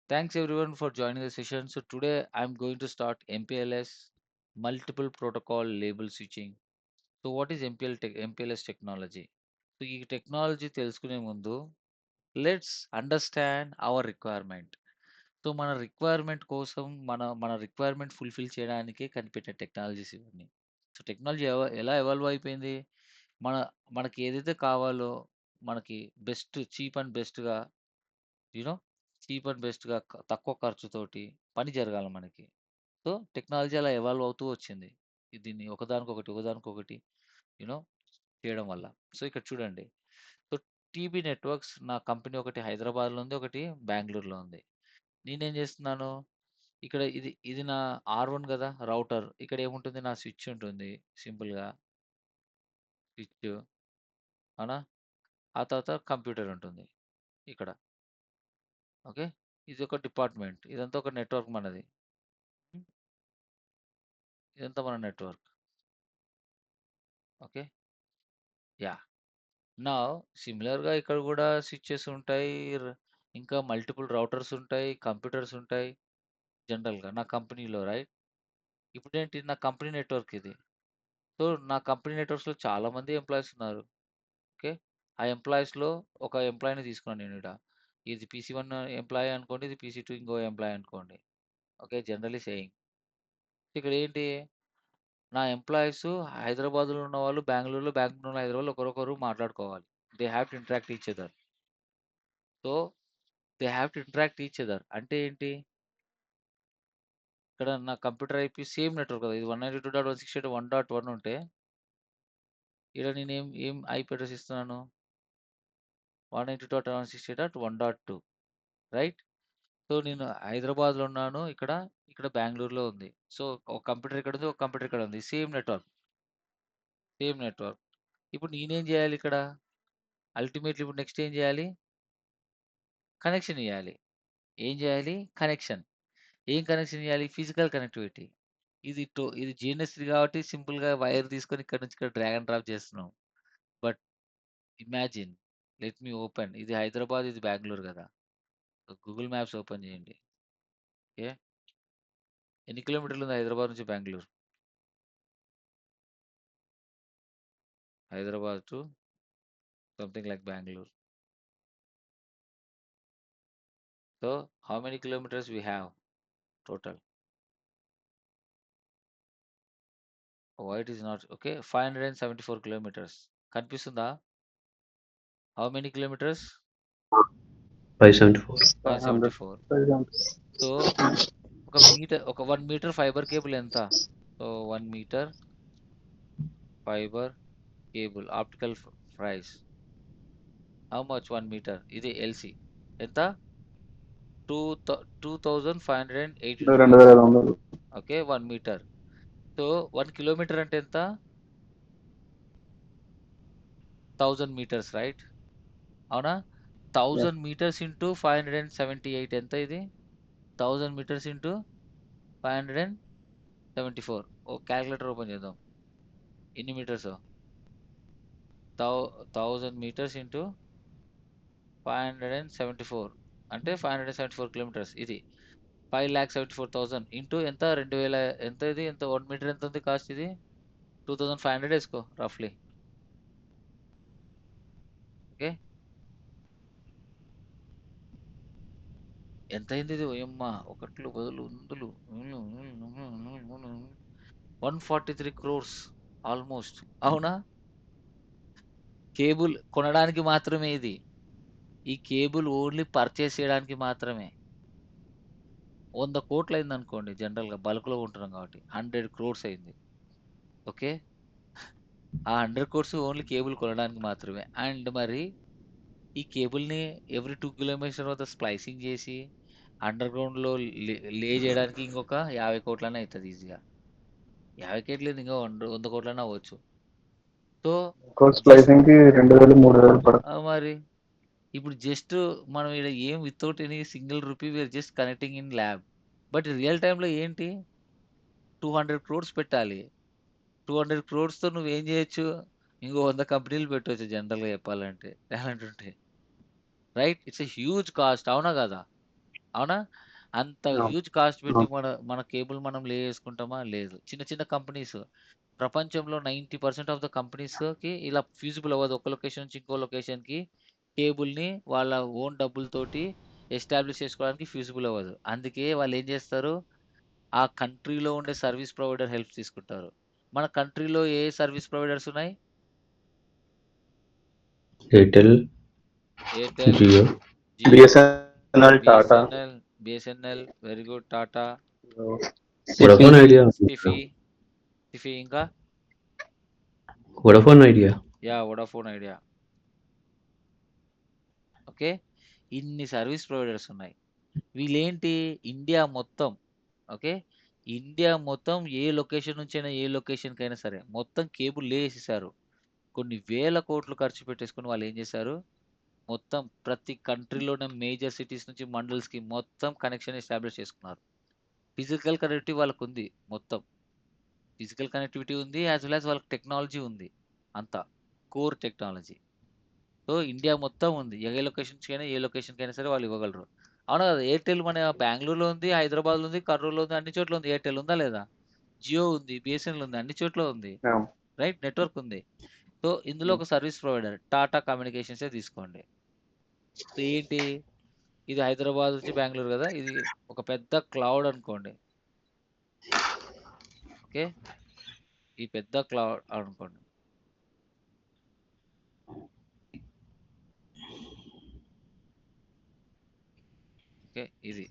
Thanks everyone for joining the session. So today I'm going to start MPLS, multiple protocol label switching. So what is MPLS technology? So ఈ technology తెలుసుకునే ముందు let's understand our requirement. So మన requirement కోసం మన requirement fulfil చేయడానికి కనిపెట్టిన technologies ఇవన్నీ. So technology ఎలా ఎవాల్వ్ అయిపోయింది? మన మనకి ఏదైతే కావాలో మనకి చీప్ అండ్ బెస్ట్‌గా యూనో చీప్ అండ్ బెస్ట్‌గా తక్కువ ఖర్చుతోటి పని జరగాలి మనకి. సో, టెక్నాలజీ అలా ఎవాల్వ్ అవుతూ వచ్చింది. దీన్ని ఒకదానికొకటి యూనో చేయడం వల్ల. సో, ఇక్కడ చూడండి. సో, టీబీ నెట్వర్క్స్ నా కంపెనీ ఒకటి హైదరాబాద్‌లో ఉంది. ఒకటి బెంగుళూరులో ఉంది. నేనేం చేస్తున్నాను, ఇక్కడ ఇది నా R1 గదా! రౌటర్. ఇక్కడ ఏముంటుంది, నా స్విచ్ ఉంటుంది సింపుల్‌గా. స్విచ్ అవునా? ఆ తర్వాత కంప్యూటర్ ఉంటుంది ఇక్కడ. ఓకే. ఇదొక డిపార్ట్‌మెంట్. ఇదంతా ఒక నెట్వర్క్ మనది. హ్మ్. ఇదంతా మన నెట్వర్క్. ఓకే. యాహ్! నౌ సిమిలర్‌గా ఇక్కడ గూడా స్విచెస్ ఉంటాయి. ఇంకా మల్టిపుల్ రౌటర్స్ ఉంటాయి. కంప్యూటర్స్ ఉంటాయి జనరల్‌గా నా కంపెనీలో రైట్. ఇప్పుడేంటి నా కంపెనీ నెట్వర్క్ ఇది. సో, నా కంపెనీ నెట్వర్క్స్‌లో చాలా మంది ఎంప్లాయీస్ ఉన్నారు. ఓకే. ఆ ఎంప్లాయీస్‌లో ఒక ఎంప్లాయీని తీసుకున్నాను నేనీడ. ఇది పీసీ 1 ఎంప్లాయీ అనుకోండి. ఇది పీసీ 2 ఇంకో ఎంప్లాయీ అనుకోండి. ఓకే. Generally saying. ఇక్కడేంటి, నా ఎంప్లాయీస్ హైదరాబాద్‌లో ఉన్నవాళ్ళు బెంగుళూరులో, బెంగుళూరులో హైదరాబాద్‌లో ఒకరొకరు మాట్లాడుకోవాలి. They have to interact each other. So, they have to interact each other అంటే ఏంటి? ఇక్కడ నా కంప్యూటర్ ఐపీ సేమ్ నెట్వర్క్ కదా! ఇది 192.168.1.1 ఉంటే, ఈడ నేనేం ఏం ఐపీ అడ్రెస్ ఇస్తున్నాను? 192.168.1.2 రైట్? సో, నేను హైదరాబాద్‌లో ఉన్నాను. ఇక్కడ బెంగుళూరులో ఉంది. సో, ఒక కంప్యూటర్ ఇక్కడుంది. ఒక కంప్యూటర్ ఇక్కడ ఉంది. Same network. Same network. ఇప్పుడు నేనేం జేయాలి ఇక్కడ? అల్టిమేట్‌లీ ఇప్పుడు నెక్స్ట్ ఏం జేయాలి? కనెక్షన్ ఇయ్యాలి. ఏం జేయాలి? కనెక్షన్. ఏం కనెక్షన్ ఇయ్యాలి? Physical connectivity. ఇది జీఎన్ఎస్3 కాబట్టి సింపుల్‌గా వైర్ తీసుకొని ఇక్కడి నుంచి ఇక్కడ డ్రాగ్ అండ్ డ్రాప్ చేస్తున్నాం. But imagine, let me open. ఇది హైదరాబాద్, ఇది బెంగుళూరు గదా! గూగుల్ మ్యాప్స్ ఓపెన్ చేయండి. ఓకే. ఎన్ని కిలోమీటర్లు ఉంది హైదరాబాద్ నుంచి Bengaluru? Hyderabad to something like Bengaluru. So, how many kilometres we have total? Why it is not okay. 574 kilometres. కనిపిస్తుందా? How many kilometres? 574. 500. 574. 500. సో, ఒక 1 మీటర్ ఫైబర్ కేబుల్ ఎంత? So, 1 metre fibre cable optical price how much 1 metre? ఇది LC ఎంత? 2580 rupees. 2500. Okay. 1 metre. So, 1 kilometre అంటే ఎంత? 1000 metres right? అవునా? Yes. 1000 metres into 578 ఎంత ఇది? 1000 మీటర్స్ ఇంటూ 574. క్యాలిక్యులేటర్ ఓపెన్ చేద్దాం. ఎన్ని మీటర్సో? థౌ 1000 మీటర్స్ ఇంటూ 574 అంటే 574 కిలోమీటర్స్ ఇది. 5,74,000 ఇంటూ ఎంత? 2000 ఎంత ఇది? ఎంత 1 మీటర్ ఎంతుంది కాస్ట్ ఇది? 2500 ఏసుకో రఫ్‌లీ. ఓకే. ఎంతయింది ఇది? ఓయమ్మ! ఒకట్లు బదులు వందలు 143 క్రోర్స్ ఆల్‌మోస్ట్. అవునా? కేబుల్ కొనడానికి మాత్రమే ఇది. ఈ కేబుల్ ఓన్లీ పర్చేస్ చేయడానికి మాత్రమే. 100,00,00,000 అయిందనుకోండి జనరల్‌గా బల్క్‌లో కొంటున్నాం కాబట్టి. 100 క్రోర్స్ అయింది. ఓకే. ఆ 100 కోర్స్ ఓన్లీ కేబుల్ కొనడానికి మాత్రమే. అండ్ మరి ఈ కేబుల్‌ని ఎవ్రీ 2 కిలోమీటర్స్ తర్వాత స్ప్లైసింగ్ చేసి అండర్‌గ్రౌండ్‌లో లే చేయడానికి ఇంకొక 50,00,00,000 అయితది ఈజీగా. 50,00,00,000 లేదు, ఇంకా 100,00,00,000 అవ్వచ్చు. సో, కోర్స్ జస్ట్ స్ప్లైసింగ్ కి 2000 3000 పడుతుంది. మరి ఇప్పుడు జస్ట్ మనం ఈడ ఏం without any single rupee we are just connecting in lab. But real టైమ్‌లో ఏంటి 200 క్రోర్స్ పెట్టాలి. 200 క్రోర్స్‌తో నువ్వేం చేయొచ్చు? ఇంకో 100 కంపెనీలు పెట్టొచ్చు జనరల్‌గా చెప్పాలంటే టాలెంట్ ఉంటే. Right? It's a huge cost. అవునా కాదా? అవునా? అంత హ్యూజ్ కాస్ట్ పెట్టి మన కేబుల్ మనం లే చేసుకుంటామా? లేదు. చిన్న చిన్న కంపెనీస్ ప్రపంచంలో 90% ఆఫ్ ద కంపెనీస్‌కి ఇలా ఫ్యూజిబుల్ అవ్వదు. ఒక లొకేషన్ నుంచి ఇంకో లొకేషన్‌కి కేబుల్‌ని వాళ్ళ ఓన్ డబ్బులతోటి ఎస్టాబ్లిష్ చేసుకోవడానికి ఫ్యూజిబుల్ అవ్వదు. అందుకే వాళ్ళు ఏం చేస్తారు? ఆ కంట్రీలో ఉండే సర్వీస్ ప్రొవైడర్ హెల్ప్ తీసుకుంటారు. మన కంట్రీలో ఏ సర్వీస్ ప్రొవైడర్స్ ఉన్నాయి? Airtel, Airtel, Jio, Jio, BSNL, Tata, BSNL very good. Tata, Sify. Vodafone Idea, Sify, ఇంకా Vodafone Idea. Vodafone Idea. Okay. ఇన్ని సర్వీస్ ప్రొవైడర్స్ ఉన్నాయి. వీళ్ళేంటి ఇండియా మొత్తం. ఓకే. ఇండియా మొత్తం ఏ లొకేషన్ నుంచైనా ఏ లొకేషన్‌కైనా సరే మొత్తం కేబుల్ లేసేసారు. కొన్ని వేల కోట్లు ఖర్చు పెట్టేసుకొని వాళ్ళు ఏం చేశారు? మొత్తం ప్రతి కంట్రీలోనే మేజర్ సిటీస్ నుంచి మండల్స్‌కి మొత్తం కనెక్షన్ ఎస్టాబ్లిష్ చేసుకున్నారు. ఫిజికల్ కనెక్టివిటీ వాళ్ళకుంది మొత్తం. ఫిజికల్ కనెక్టివిటీ ఉంది. యాస్ వెల్ యాస్ వాళ్ళకి టెక్నాలజీ ఉంది. అంతా. Core technology. సో, ఇండియా మొత్తం ఉంది. ఏ లొకేషన్స్‌కైనా, ఏ లొకేషన్‌కైనా సరే వాళ్ళు ఇవ్వగలరు. అవునా కదా! ఎయిర్‌టెల్ మన బెంగుళూరులో ఉంది, హైదరాబాద్‌లో ఉంది, కర్నూల్‌లో ఉంది, అన్ని చోట్ల ఉంది. ఎయిర్‌టెల్ ఉందా లేదా? జియో ఉంది, బిఎస్ఎన్ఎల్ ఉంది, అన్ని చోట్ల ఉంది. రైట్? నెట్వర్క్ ఉంది. సో, ఇందులో ఒక సర్వీస్ ప్రొవైడర్ టాటా కమ్యూనికేషన్సే తీసుకోండి. సో, ఏంటి? ఇది హైదరాబాద్ నుంచి బెంగుళూరు కదా! ఇది ఒక పెద్ద క్లౌడ్ అనుకోండి. ఓకే. ఈ పెద్ద క్లౌడ్ అనుకోండి. ఓకే. ఇది.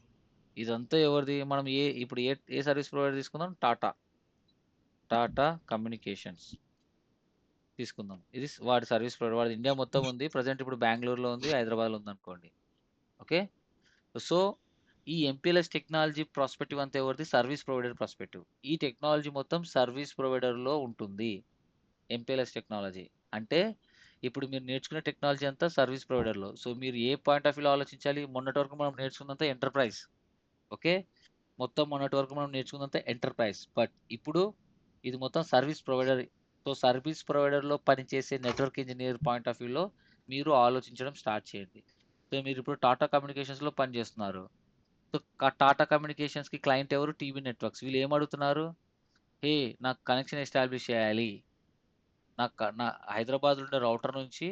ఇదంతా ఎవరిది? మనం ఇప్పుడు ఏ సర్వీస్ ప్రొవైడర్ తీసుకుందాం? టాటా. టాటా కమ్యూనికేషన్స్ తీసుకుందాం. ఇది వాడి సర్వీస్ ప్రొవైడర్. వాడి ఇండియా మొత్తం ఉంది. ప్రెజెంట్ ఇప్పుడు బెంగుళూరులో ఉంది, హైదరాబాద్‌లో ఉందనుకోండి. ఓకే. సో, ఈ ఎంపీఎల్ఎస్ టెక్నాలజీ ప్రాస్పెక్టివ్ అంతా ఎవరిది? Service provider prospective. ఈ టెక్నాలజీ మొత్తం సర్వీస్ ప్రొవైడర్‌లో ఉంటుంది. MPLS technology. అంటే ఇప్పుడు మీరు నేర్చుకునే టెక్నాలజీ అంతా సర్వీస్ ప్రొవైడర్‌లో. సో, మీరు ఏ పాయింట్ ఆఫ్ వ్యూలో ఆలోచించాలి? మొన్నటి వరకు మనం నేర్చుకున్నంత ఎంటర్‌ప్రైజ్. ఓకే. మొత్తం మొన్నటి వరకు మనం నేర్చుకున్నంత ఎంటర్‌ప్రైజ్. బట్ ఇప్పుడు ఇది మొత్తం సర్వీస్ ప్రొవైడర్. సో, సర్వీస్ ప్రొవైడర్‌లో పనిచేసే నెట్వర్క్ ఇంజినీర్ పాయింట్ ఆఫ్ వ్యూలో మీరు ఆలోచించడం స్టార్ట్ చేయండి. సో, మీరిప్పుడు టాటా కమ్యూనికేషన్స్‌లో పనిచేస్తున్నారు. సో, టాటా కమ్యూనికేషన్స్‌కి క్లయింట్ ఎవరు? TV networks. వీళ్ళు ఏమడుగుతున్నారు? "హే! నాకు కనెక్షన్ ఎస్టాబ్లిష్ చేయాలి. నా హైదరాబాద్‌లో ఉండే రౌటర్ నుంచి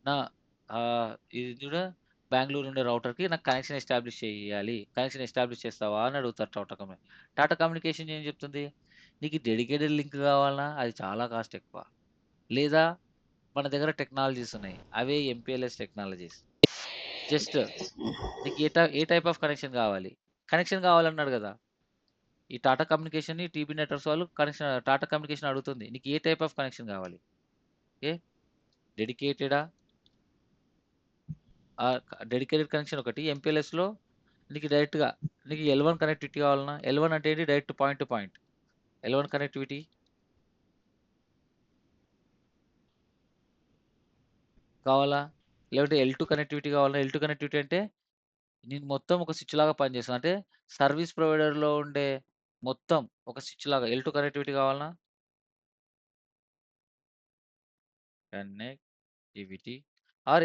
నా ఇది చూడు బెంగుళూరు ఉండే రౌటర్‌కి నాకు కనెక్షన్ ఎస్టాబ్లిష్ చేయాలి. కనెక్షన్ ఎస్టాబ్లిష్ చేస్తావా?" అని అడుగుతారు టాటా కమ్యూనికేషన్ ఏం చెప్తుంది? నీకు డెడికేటెడ్ లింక్ కావాలనా? అది చాలా కాస్ట్ ఎక్కువ. లేదా మన దగ్గర టెక్నాలజీస్ ఉన్నాయి. అవే ఎంపీఎల్ఎస్ టెక్నాలజీస్. జస్ట్ నీకు ఏ టైప్ ఆఫ్ కనెక్షన్ కావాలి? కనెక్షన్ కావాలన్నాడు కదా! ఈ టాటా కమ్యూనికేషన్‌ని టీబీ నెట్వర్క్స్ వాళ్ళు టాటా కమ్యూనికేషన్ అడుగుతుంది. నీకు ఏ టైప్ ఆఫ్ కనెక్షన్ కావాలి? ఓకే. డెడికేటెడా? డెడికేటెడ్ కనెక్షన్ ఒకటి. ఎంపీఎల్ఎస్‌లో డైరెక్ట్‌గా నీకు ఎల్1 కనెక్టివిటీ కావాలనా? ఎల్1 అంటే ఏంటి? Direct point to point. L one connectivity కావాలా? లేదంటే ఎల్2 కనెక్టివిటీ కావాలా? ఎల్2 కనెక్టివిటీ అంటే నేను మొత్తం ఒక స్విచ్ లాగా పనిచేస్తుంది. అంటే సర్వీస్ ప్రొవైడర్‌లో ఉండే మొత్తం ఒక స్విచ్ లాగా ఎల్2 కనెక్టివిటీ కావాలనా? కనెక్టివిటీ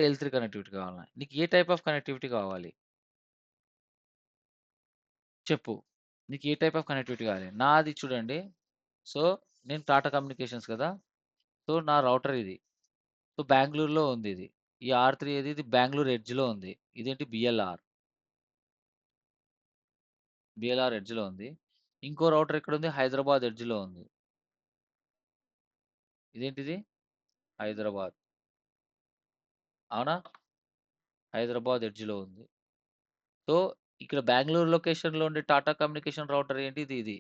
ఎల్3 కనెక్టివిటీ కావాలనా? నీకు ఏ టైప్ ఆఫ్ కనెక్టివిటీ కావాలి? చెప్పు. నీకు ఏ టైప్ ఆఫ్ కనెక్టివిటీ కావాలి? నాది చూడండి. సో, నేను టాటా కమ్యూనికేషన్స్ కదా! సో, నా రౌటర్ ఇది. సో, బెంగుళూరులో ఉంది ఇది. ఈ ఆర్3 ఏది? ఇది బెంగుళూరు ఎడ్జ్‌లో ఉంది. ఇదేంటి బిఎల్ఆర్. బిఎల్ఆర్ ఎడ్జ్‌లో ఉంది. ఇంకో రౌటర్ ఎక్కడుంది? హైదరాబాద్ ఎడ్జ్‌లో ఉంది. ఇదేంటిది? హైదరాబాద్. అవునా? హైదరాబాద్ ఎడ్జ్‌లో ఉంది. సో, ఇక్కడ బెంగుళూరు లొకేషన్‌లో ఉండే టాటా కమ్యూనికేషన్ రౌటర్ ఏంటి? ఇది.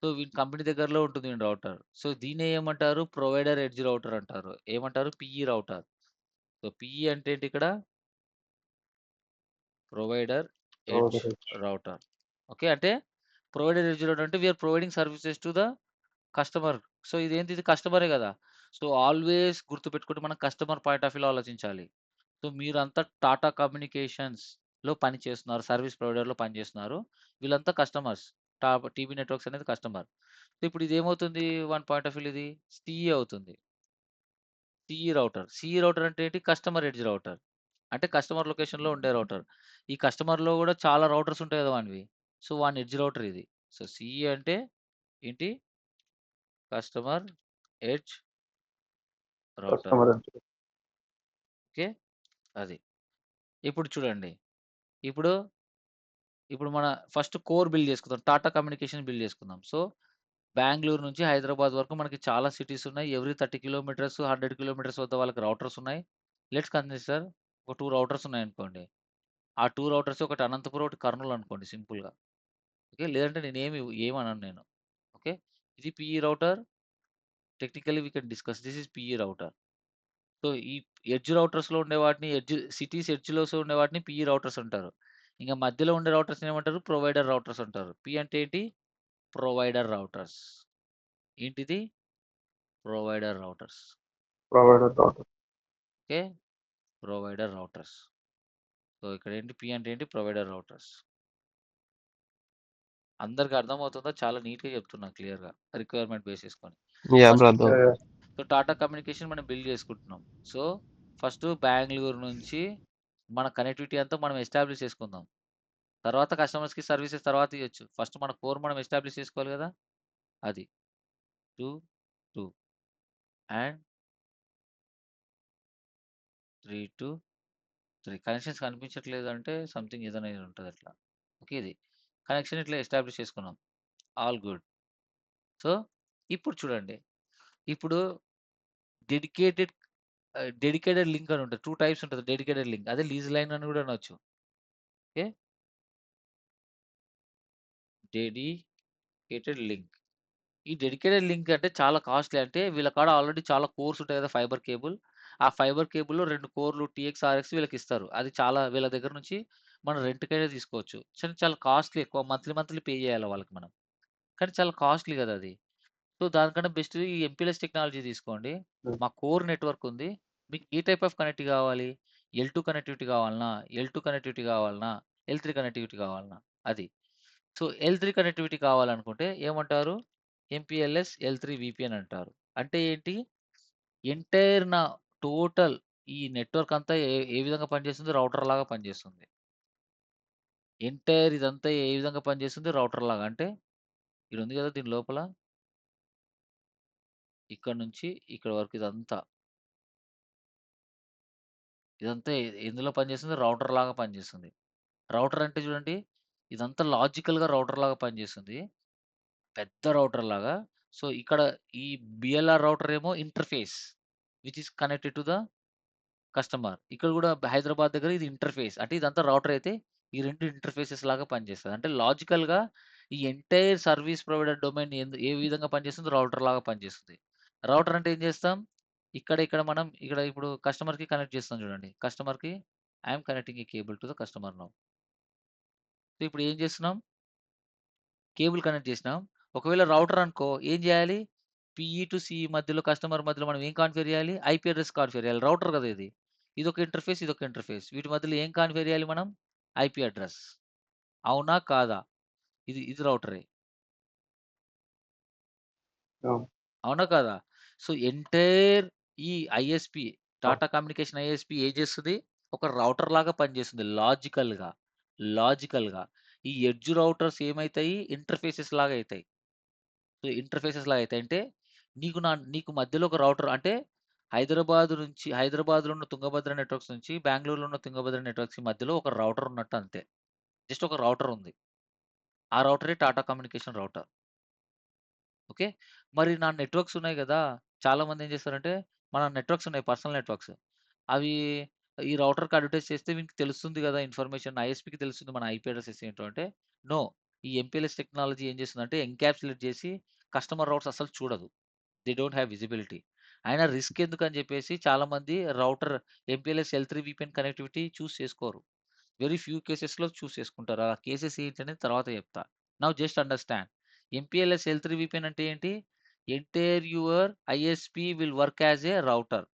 సో, వీని కంపెనీ దగ్గరలో ఉంటుంది వీని రౌటర్. సో, దీన్నే ఏమంటారు? ప్రొవైడర్ ఎడ్జ్ రౌటర్ అంటారు. ఏమంటారు? PE router. సో, పీఈ అంటే ఏంటి ఇక్కడ? Provider edge router. ఓకే. అంటే ప్రొవైడర్ ఎడ్జ్ రౌటర్ అంటే we are providing services to the customer. So, ఇదేంటి? ఇది కస్టమరే గదా! సో, ఆల్వేస్ గుర్తుపెట్టుకుంటే మనం కస్టమర్ పాయింట్ ఆఫ్ వ్యూలో ఆలోచించాలి. సో, మీరంతా టాటా కమ్యూనికేషన్స్‌లో పని చేస్తున్నారు. సర్వీస్ ప్రొవైడర్‌లో పనిచేస్తున్నారు. వీళ్ళంతా కస్టమర్స్. టీవీ నెట్వర్క్స్ అనేది కస్టమర్. సో, ఇప్పుడు ఇదేమవుతుంది? వన్ పాయింట్ ఆఫ్ వ్యూలో ఇది సీఈ అవుతుంది. CE router. సీఈ రౌటర్ అంటే ఏంటి? Customer edge router. అంటే కస్టమర్ లొకేషన్‌లో ఉండే రౌటర్. ఈ కస్టమర్‌లో గూడా చాలా రౌటర్స్ ఉంటాయి గదా! వానివి. సో, వాని ఎడ్జ్ రౌటర్ ఇది. సో, సీఈ అంటే ఏంటి? Customer edge router. Customer okay. అది. ఇప్పుడు చూడండి. ఇప్పుడు, ఇప్పుడు మన ఫస్ట్ కోర్ బిల్డ్ చేసుకుందాం. టాటా కమ్యూనికేషన్ బిల్డ్ చేసుకుందాం. సో, బెంగుళూరు నుంచి హైదరాబాద్ వరకు మనకి చాలా సిటీస్ ఉన్నాయి. ఎవ్రీ 30 కిలోమీటర్స్, 100 కిలోమీటర్స్ వద్ద వాళ్ళకి రౌటర్స్ ఉన్నాయి. లెట్స్ కన్సిడర్ ఒక 2 రౌటర్స్ ఉన్నాయనుకోండి. ఆ 2 రౌటర్స్ ఒకటి అనంతపురం, ఒకటి కర్నూల్ అనుకోండి సింపుల్‌గా. ఓకే. లేదంటే ఏమనను నేను. ఓకే. ఇది PE router. Technically we can discuss. This is PE router. So, ఈ ఎడ్జ్ రౌటర్స్‌లో ఉండే వాటిని సిటీస్ ఎడ్జ్‌లో ఉండే వాటిని పీఈ రౌటర్స్ అంటారు. ఇంక మధ్యలో ఉండే రౌటర్స్‌ని ఏమంటారు? ప్రొవైడర్ రౌటర్స్ అంటారు. పి అంటే ఏంటి? Provider routers. ఏంటిది? Provider routers. Provider dot okay. Provider routers. So, ఇక్కడ ఏంటి? పి అంటే ఏంటి? Provider routers. అందరికి అర్థమవుతుందా? చాలా నీట్‌గా చెప్తున్నా క్లియర్‌గా. రిక్వైర్మెంట్ బేస్ చేసుకొని. Yeah first brother. So, Tata communication మనం బిల్డ్ చేసుకుంటున్నాం. సో, ఫస్ట్ బెంగుళూరు నుంచి మన కనెక్టివిటీ అంతా మనం ఎస్టాబ్లిష్ చేసుకుందాం. తర్వాత కస్టమర్స్‌కి సర్వీసెస్ తర్వాత ఇయ్యొచ్చు. ఫస్ట్ మన కోర్ మనం ఎస్టాబ్లిష్ చేసుకోవాలి గదా! అది. 2, 2 అండ్ 3, 3 కనెక్షన్స్ కనిపించట్లేదు అంటే సంథింగ్ ఏదైనా ఉంటది అట్లా. ఓకే. ఇది. కనెక్షన్ ఇట్లా ఎస్టాబ్లిష్ చేసుకున్నాం. All good. సో, ఇప్పుడు చూడండి. ఇప్పుడు డెడికేటెడ్ డెడికేటెడ్ లింక్ అని ఉంటది. 2 టైప్స్ ఉంటది డెడికేటెడ్ లింక్. అదే లీజ్ లైన్ అని గూడా అనొచ్చు. ఓకే. Dedicated link. ఈ డెడికేటెడ్ లింక్ అంటే చాలా కాస్ట్‌లీ. అంటే వీళ్ళ కాడ ఆల్రెడీ చాలా కోర్స్ ఉంటాయి కదా! Fibre cable. ఆ ఫైబర్ కేబుల్‌లో 2 కోర్‌లు టీఎక్స్, ఆర్ఎక్స్ వీళ్ళకిస్తారు. అది చాలా వీళ్ళ దగ్గర నుంచి మనం రెంట్‌కైనా తీసుకోవచ్చు. కానీ చాలా కాస్ట్‌లీ ఎక్కువ. మంత్లీ, మంత్లీ పే చేయాలి వాళ్ళకి మనం. కానీ చాలా కాస్ట్‌లీ కదా అది. సో, దానికన్నా బెస్ట్ ఈ ఎంపీఎల్ఎస్ టెక్నాలజీ తీసుకోండి. మా కోర్ నెట్వర్క్ ఉంది. మీకు ఏ టైప్ ఆఫ్ కనెక్టివిటీ కావాలి? ఎల్2 కనెక్టివిటీ కావాలనా? ఎల్2 కనెక్టివిటీ కావాలనా? ఎల్3 కనెక్టివిటీ కావాలనా? అది. సో, ఎల్3 కనెక్టివిటీ కావాలనుకుంటే ఏమంటారు? ఎంపీఎల్ఎస్ ఎల్3 వీపీఎన్ అంటారు. అంటే ఏంటి? ఎంటైర్ నా టోటల్ ఈ నెట్వర్క్ అంతా ఏ విధంగా పనిచేస్తుంది? రౌటర్ లాగా పనిచేస్తుంది. ఎంటైర్ ఇదంతా ఏ విధంగా పనిచేస్తుంది? రౌటర్ లాగా. అంటే ఈడుంది గదా! దీని లోపల ఇక్కడ నుంచి ఇక్కడ వరకు ఇదంతా ఎందులో పనిచేస్తుంది? రౌటర్ లాగా పనిచేస్తుంది. రౌటర్ అంటే చూడండి, ఇదంతా లాజికల్‌గా రౌటర్ లాగా పనిచేస్తుంది. పెద్ద రౌటర్ లాగా. సో, ఇక్కడ ఈ బిఎల్ఆర్ రౌటర్ ఏమో interface which is connected to the customer. ఇక్కడ గూడా హైదరాబాద్ దగ్గర ఇది ఇంటర్‌ఫేస్. అంటే ఇదంతా రౌటర్ అయితే, ఈ 2 ఇంటర్‌ఫేసెస్ లాగా పనిచేస్తది. అంటే లాజికల్‌గా ఈ ఎంటైర్ సర్వీస్ ప్రొవైడర్ డొమైన్ ఏ విధంగా పనిచేస్తుందో రౌటర్ లాగా పనిచేస్తుంది. రౌటర్ అంటే ఏం చేస్తాం? ఇక్కడ మనం ఇక్కడ ఇప్పుడు కస్టమర్‌కి కనెక్ట్ చేస్తాం చూడండి. కస్టమర్‌కి I am connecting a cable to the customer now. So, ఇప్పుడు ఏం చేస్తున్నాం? కేబుల్ కనెక్ట్ చేసినాం. ఒకవేళ రౌటర్ అనుకో ఏం చేయాలి? పీఈ టు సీఈ మధ్యలో కస్టమర్ మధ్యలో మనం ఏం కాన్ఫిగర్ చేయాలి? ఐపీ అడ్రెస్ కాన్ఫిగర్ చేయాలి. రౌటర్ కదా ఇది. ఇదొక ఇంటర్ఫేస్, ఇదొక ఇంటర్ఫేస్. వీటి మధ్యలో ఏం కాన్ఫిగర్ చేయాలి మనం? IP address. అవునా? కాదా? ఇది రౌటరే. అవునా? కాదా? సో, ఎంటైర్ ఈ ఐఎస్‌పీ టాటా కమ్యూనికేషన్ ఐఎస్‌పీ ఏం చేస్తది? ఒక రౌటర్ లాగా పనిచేస్తుంది లాజికల్‌గా. లాజికల్‌గా. ఈ ఎడ్జ్ రౌటర్స్ ఏమైతాయి? ఇంటర్ఫేసెస్ లాగా అయితాయి. సో, ఇంటర్ఫేసెస్ లాగా అయితాయి. అంటే నీకు మధ్యలో ఒక రౌటర్ అంటే హైదరాబాద్‌లో ఉన్న తుంగభద్ర నెట్వర్క్స్ నుంచి బెంగుళూరులో ఉన్న తుంగభద్ర నెట్వర్క్స్ మధ్యలో ఒక రౌటర్ ఉన్నట్టు అంతే. జస్ట్ ఒక రౌటర్ ఉంది. ఆ రౌటరే టాటా కమ్యూనికేషన్ రౌటర్. ఓకే. మరి నా నెట్వర్క్స్ ఉన్నాయి గదా! చాలామంది ఏం చేస్తారంటే, మన నెట్వర్క్స్ ఉన్నాయి పర్సనల్ నెట్వర్క్స్. అవి ఈ రౌటర్‌కి అడ్వర్టైజ్ చేస్తే వీనికి తెలుస్తుంది గదా! ఇన్ఫర్మేషన్ ఐఎస్‌పీకి తెలుస్తుంది మన ఐపీ అడ్రెసెస్ ఏంటో అంటే, నో. ఈ ఎంపీఎల్ఎస్ టెక్నాలజీ ఏం చేస్తుందంటే ఎన్‌క్యాప్సులేట్ చేసి కస్టమర్ రౌటర్స్ అస్సలు చూడదు. They don't have visibility. అయినా రిస్క్ ఎందుకని చెప్పేసి చాలామంది రౌటర్ ఎంపీఎల్ఎస్ ఎల్3 వీపీఎన్ కనెక్టివిటీ చేసుకోరు. వెరీ ఫ్యూ కేసెస్‌లో చేసుకుంటారు. ఆ కేసెస్ ఏంటనేది తర్వాత చెప్తా. Now just understand. ఎంపీఎల్ఎస్ ఎల్3 వీపీఎన్ అంటే ఏంటి? Entire your ISP will work as a router.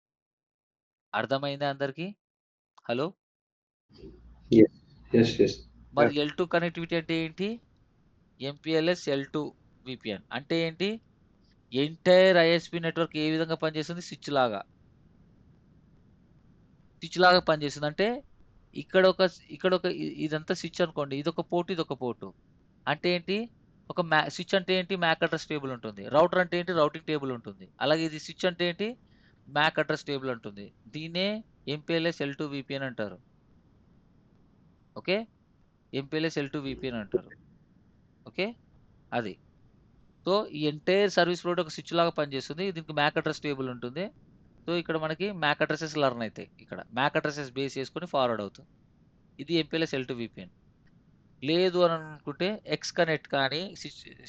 అర్థమైందా అందరికి? హలో! yes. మరి ఎల్2 కనెక్టివిటీ అంటే ఏంటి? ఎంపీఎల్ఎస్ ఎల్2 వీపీఎన్ అంటే ఏంటి? ఎంటైర్ ఐఎస్‌పీ నెట్వర్క్ ఏ విధంగా పనిచేస్తుంది? స్విచ్ లాగా. స్విచ్ లాగా పనిచేస్తుంది. అంటే ఇదంతా స్విచ్ అనుకోండి. ఇదొక పోర్టు. అంటే ఏంటి? స్విచ్ అంటే ఏంటి? మ్యాక్ అడ్రస్ టేబుల్ ఉంటుంది. రౌటర్ అంటే ఏంటి? రౌటింగ్ టేబుల్ ఉంటుంది. అలాగే ఇది స్విచ్ అంటే ఏంటి? మ్యాక్ అడ్రస్ టేబుల్ ఉంటుంది. దీన్నే ఎంపీఎల్ఎస్ ఎల్2 విపిఎన్ అంటారు. ఓకే. ఎంపీఎల్ఎస్ ఎల్2 విపిఎన్ అంటారు. ఓకే. అది. సో ఈ ఎంటైర్ సర్వీస్ రోడ్ ఒక స్విచ్ లాగా పనిచేస్తుంది. దీనికి మ్యాక్ అడ్రస్ టేబుల్ ఉంటుంది. సో ఇక్కడ మనకి మ్యాక్ అడ్రసెస్ లర్న్ అవుతాయి. ఇక్కడ మ్యాక్ అడ్రసెస్ బేస్ చేసుకొని ఫార్వర్డ్ అవుతుంది. ఇది ఎంపీఎల్ఎస్ ఎల్2 విపిఎన్. లేదు అని అనుకుంటే ఎక్స్ కనెక్ట్ కానీ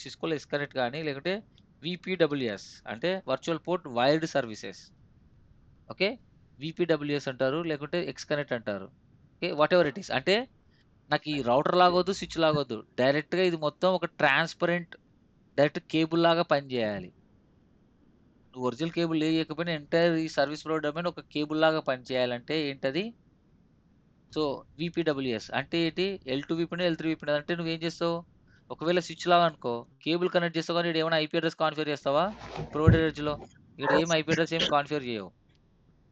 సిస్కోలో ఎక్స్ కనెక్ట్ కానీ లేకుంటే విపిడబ్ల్యూఎస్ అంటే virtual port wired services. Okay. VPWS అంటారు, లేకుంటే ఎక్స్ కనెక్ట్ అంటారు. Okay. Whatever it is. అంటే నాకు ఈ రౌటర్ లాగొద్దు, స్విచ్ లాగొద్దు. డైరెక్ట్గా ఇది మొత్తం ఒక ట్రాన్స్పరెంట్ డైరెక్ట్ కేబుల్ లాగా పనిచేయాలి. నువ్వు ఒరిజినల్ కేబుల్ లేకపోయినా ఎంటైర్ ఈ సర్వీస్ ప్రొవైడర్ ఒక కేబుల్ లాగా పనిచేయాలంటే ఏంటది? సో విపిడబ్ల్యూఎస్ అంటే ఏంటి? ఎల్2 విపిన్ ఎల్3 విపిన్ అంటే నువ్వేం చేస్తావు? ఒకవేళ స్విచ్ లాగా అనుకో, కేబుల్ కనెక్ట్ చేస్తావు కానీ ఏమైనా ఐపీ అడ్రస్ కాన్ఫిగర్ చేస్తావా ప్రొవైడర్ ఎడ్జ్లో? ఇక్కడ ఏం ఐపీ అడ్రస్ ఏం కాన్ఫిగర్ చేయవు.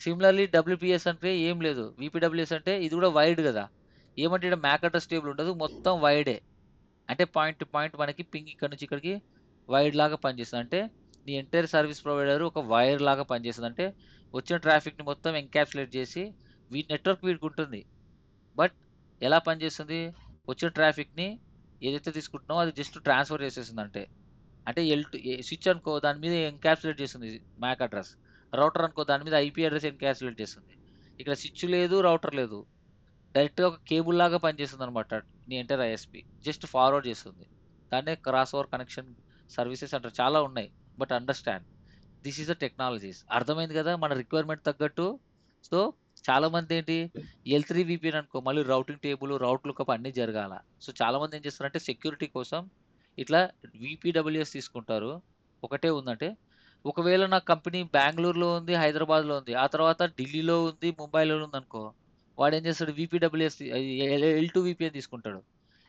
సిమిలర్లీ డబ్ల్యూపీఎస్ అంటే ఏం లేదు. విపిడబ్ల్యూఎస్ అంటే ఇది కూడా వైడ్ కదా. ఏమంటే ఇక్కడ మ్యాక్ అడ్రస్ టేబుల్ ఉండదు, మొత్తం వైడే. అంటే పాయింట్ టు పాయింట్ మనకి పింగ్ ఇక్కడ నుంచి ఇక్కడికి వైడ్ లాగా పనిచేస్తుంది. అంటే నీ ఎంటైర్ సర్వీస్ ప్రొవైడర్ ఒక వైర్ లాగా పనిచేస్తుంది. అంటే వచ్చిన ట్రాఫిక్ని మొత్తం ఎన్క్యాప్సులేట్ చేసి నెట్వర్క్ వీడికి ఉంటుంది. బట్ ఎలా పనిచేస్తుంది? వచ్చిన ట్రాఫిక్ని ఏదైతే తీసుకుంటున్నావో అది జస్ట్ ట్రాన్స్ఫర్ చేసేస్తుంది. అంటే స్విచ్ అనుకో దాని మీద ఎన్క్యాప్సులేట్ చేస్తుంది మ్యాక్ అడ్రస్. రౌటర్ అనుకో దాని మీద ఐపీ అడ్రస్ ఎన్క్యాప్సులేట్ చేస్తుంది. ఇక్కడ స్విచ్ లేదు, రౌటర్ లేదు. డైరెక్ట్గా ఒక కేబుల్ లాగా పనిచేస్తుంది అనమాట. నీ ఎంటర్ ఐఎస్పి జస్ట్ ఫార్వర్డ్ చేస్తుంది. దాన్నే క్రాస్ ఓవర్ కనెక్షన్ సర్వీసెస్ అంటారు. చాలా ఉన్నాయి. But understand this is the technologies. అర్థమైంది కదా మన రిక్వైర్మెంట్ తగ్గట్టు. సో చాలా మంది ఏంటి, ఎల్3 విపిఎన్ అనుకో మళ్ళీ రౌటింగ్ టేబుల్, రౌట్ లుకప్ అన్నీ జరగాల. సో చాలా మంది ఏం చేస్తారంటే సెక్యూరిటీ కోసం ఇట్లా విపిడబ్ల్యూఎస్ తీసుకుంటారు. ఒకటే ఉందంటే ఒకవేళ నా కంపెనీ బెంగళూరులో ఉంది, హైదరాబాద్లో ఉంది, ఆ తర్వాత ఢిల్లీలో ఉంది, ముంబైలో ఉంది అనుకో, వాడు ఏం చేస్తాడు? విపిడబ్ల్యూఎస్ ఎల్2 విపిఎన్ తీసుకుంటాడు.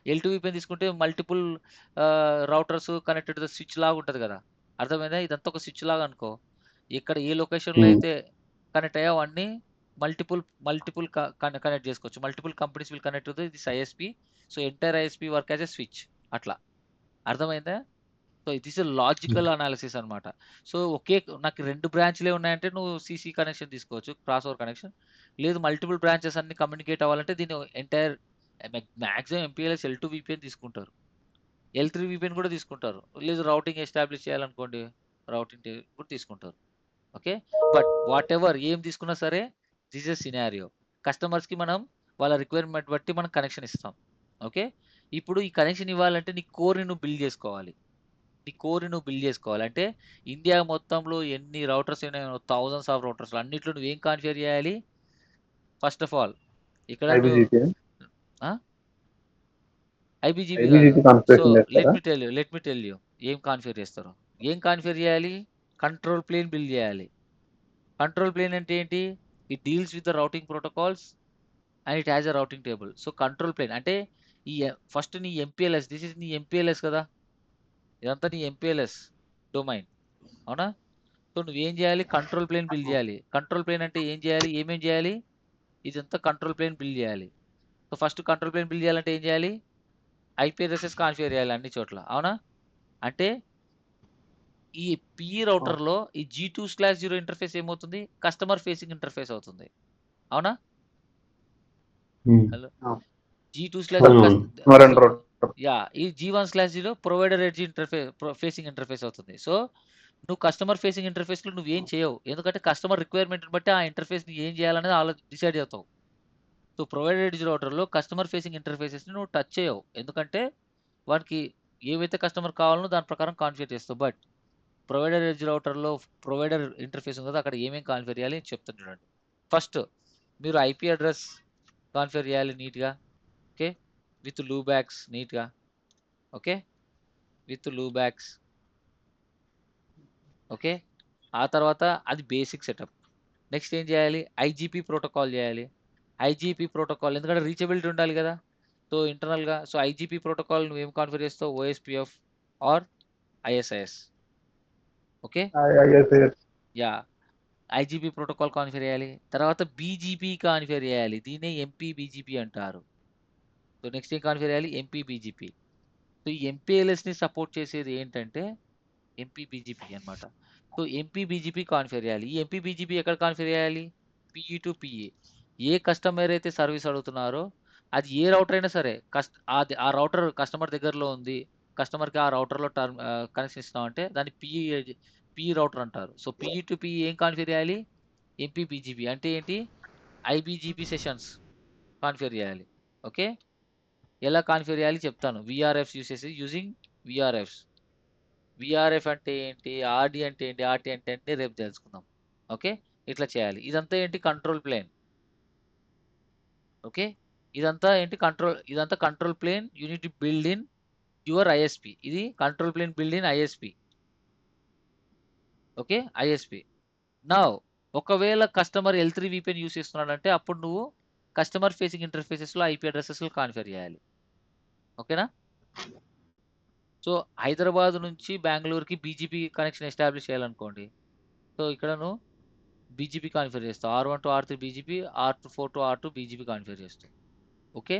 ఎల్2 విపిఎన్ తీసుకుంటే మల్టిపుల్ రౌటర్స్ కనెక్టెడ్ స్విచ్ లాగా ఉంటుంది కదా. అర్థమైందా? ఇదంతా ఒక స్విచ్ లాగా అనుకో. ఇక్కడ ఏ లొకేషన్లో అయితే కనెక్ట్ అయ్యావు అన్నీ మల్టిపుల్ మల్టిపుల్ కనెక్ట్ చేసుకోవచ్చు. Multiple companies will connect to this ISP. So entire ISP work as a switch. అట్లా అర్థమైందా? సో దిస్ లాజికల్ అనాలిసిస్ అనమాట. సో నాకు 2 బ్రాంచ్లే ఉన్నాయంటే నువ్వు సీసీ కనెక్షన్ తీసుకోవచ్చు, క్రాస్ ఓవర్ కనెక్షన్. లేదు మల్టిపుల్ బ్రాంచెస్ అన్ని కమ్యూనికేట్ అవ్వాలంటే దీన్ని ఎంటైర్ మ్యాక్సిమం ఎంపీఎల్ఎస్ ఎల్2 విపిఎన్ తీసుకుంటారు. ఎల్3 విపిఎన్ కూడా తీసుకుంటారు. లేదు రౌటింగ్ ఎస్టాబ్లిష్ చేయాలనుకోండి, రౌటింగ్ కూడా తీసుకుంటారు. ఓకే. బట్ వాట్ ఎవర్ ఏం తీసుకున్నా సరే దిస్ ఇస్ సినారియో. కస్టమర్స్కి మనం వాళ్ళ రిక్వైర్మెంట్ బట్టి మనం కనెక్షన్ ఇస్తాం. ఓకే. ఇప్పుడు ఈ కనెక్షన్ ఇవ్వాలంటే నీ కోర్ని నువ్వు బిల్డ్ చేసుకోవాలి. అంటే ఇండియా మొత్తంలో ఎన్ని రౌటర్స్ ఉన్నాయో థౌజండ్స్ ఆఫ్ రౌటర్స్ అన్నిట్లో నువ్వేం కాన్ఫిగర్ చేయాలి? ఫస్ట్ ఆఫ్ ఆల్ ఇక్కడ నువ్వు IBGP ఐబీజీపీ కాదు. IBGP సో కాన్ఫిగరేషన్ చేస్తారా? లెట్ మీ టెల్ యూ ఏం కాన్ఫిగర్ చేస్తారు. ఏం కాన్ఫిగర్ చేయాలి? కంట్రోల్ ప్లేన్ బిల్డ్ చేయాలి. కంట్రోల్ ప్లేన్ అంటే ఏంటి? It deals with the routing protocols and it has a routing table. So control plane అంటే ఈ ఫస్ట్ నీ ఎంపీఎల్ఎస్, దిస్ ఇస్ నీ ఎంపీఎల్ఎస్ కదా. ఇదంతా నీ ఎంపీఎల్ఎస్ డొమైన్, అవునా? సో నువ్వేం చేయాలి? కంట్రోల్ ప్లేన్ బిల్డ్ చేయాలి. కంట్రోల్ ప్లేన్ అంటే ఏం చేయాలి? ఏమేం చేయాలి? ఇదంతా కంట్రోల్ ప్లేన్ బిల్డ్ చేయాలి. So first control plane build చేయాలంటే ఏం చేయాలి? ఐపీ అడ్రసెస్ కాన్ఫిగర్ చేయాలి అన్ని చోట్ల, అవునా? అంటే ఈ పిఈ రౌటర్లో ఈ G2/0 ఇంటర్ఫేస్ ఏమవుతుంది? కస్టమర్ ఫేసింగ్ ఇంటర్ఫేస్ అవుతుంది, అవునా? హలో. G2/0 మరొక రోడ్. యా, ఈ G1/0 provider edge facing interface అవుతుంది. సో నువ్వు కస్టమర్ ఫేసింగ్ ఇంటర్ఫేస్లో నువ్వేం చేయవు, ఎందుకంటే కస్టమర్ రిక్వైర్మెంట్ బట్టి ఆ ఇంటర్ఫేస్ని ఏం చేయాలనేది డిసైడ్ అవుతావు. సో ప్రొవైడర్ ఎడ్జ్ రౌటర్లో కస్టమర్ ఫేసింగ్ ఇంటర్ఫేసెస్ని నువ్వు టచ్ చేయవు, ఎందుకంటే వానికి ఏవైతే కస్టమర్ కావాలనో దాని ప్రకారం కాన్ఫిగర్ చేస్తావు. బట్ ప్రొవైడర్ ఎడ్జ్ రౌటర్లో ప్రొవైడర్ ఇంటర్ఫేస్ ఉంది కదా, అక్కడ ఏమేమి కాన్ఫిగర్ చేయాలి చెప్తాను చూడండి. ఫస్ట్ మీరు ఐపీ అడ్రస్ కాన్ఫిగర్ చేయాలి నీట్గా. ఓకే. విత్ లూబ్యాక్స్ నీట్గా. ఓకే. విత్ లూబ్యాక్స్. ఓకే. ఆ తర్వాత అది బేసిక్ సెటప్. నెక్స్ట్ ఏం చేయాలి? ఐజీపీ ప్రోటోకాల్ చేయాలి. ఐజీపీ ప్రోటోకాల్ ఎందుకంటే రీచబిలిటీ ఉండాలి కదా. సో ఇంటర్నల్గా సో ఐజీపీ ప్రోటోకాల్ నువ్వు ఏం కాన్ఫిగర్ చేస్తావు? OSPF or ISIS. Okay. IIS yeah. IGP protocol configure చేయాలి. తర్వాత బీజీపీ కాన్ఫిగర్ చేయాలి. దీన్నే ఎంపీ బీజీపీ అంటారు. సో నెక్స్ట్ ఏం కాన్ఫిగర్ చేయాలి? MP BGP. సో ఈ ఎంపీఎల్ఎస్ని సపోర్ట్ చేసేది ఏంటంటే ఎంపీ బీజీపీ అనమాట. సో ఎంపీ బీజీపీ కాన్ఫిగర్ చేయాలి. ఈ ఎంపీ బీజీపీ ఎక్కడ కాన్ఫిగర్ చేయాలి? PE to PA. ఏ కస్టమర్ అయితే సర్వీస్ అడుగుతున్నారో అది ఏ రౌటర్ అయినా సరే ఆ రౌటర్ కస్టమర్ దగ్గరలో ఉంది, కస్టమర్కి ఆ రౌటర్లో కనెక్షన్ ఇస్తామంటే దాన్ని పిఈ రౌటర్ అంటారు. సో పిఈ టు పిఈ ఏం కాన్ఫిగర్ చేయాలి? ఎంపీ బీజీపీ అంటే ఏంటి? ఐబీజీపీ సెషన్స్ కాన్ఫిగర్ చేయాలి. ఓకే, ఎలా కాన్ఫిగర్ చేయాలి చెప్తాను. విఆర్ఎఫ్స్ యూస్ చేసి యూజింగ్ విఆర్ఎఫ్స్. విఆర్ఎఫ్ అంటే ఏంటి, ఆర్డి అంటే ఏంటి, ఆర్టీ అంటే ఏంటి రేపు తెలుసుకుందాం. ఓకే, ఇట్లా చేయాలి. ఇదంతా ఏంటి? Control plane. ఓకే, ఇదంతా control plane unit build in your ISP. ఇది control plane build in ISP. Okay, ISP. నా ఒకవేళ కస్టమర్ L3 VPN యూస్ చేస్తున్నాడంటే అప్పుడు నువ్వు కస్టమర్ ఫేసింగ్ ఇంటర్ఫేసెస్లో ఐపీ అడ్రసెస్లో కాన్ఫిగర్ చేయాలి. ఓకేనా? సో హైదరాబాద్ నుంచి బెంగళూరుకి బీజీపీ కనెక్షన్ ఎస్టాబ్లిష్ చేయాలనుకోండి. సో ఇక్కడ నువ్వు బీజీపీ కాన్ఫిగర్ చేస్తావు. R1 to R3 BGP, R4 to R2 BGP configure చేస్తావు. ఓకే,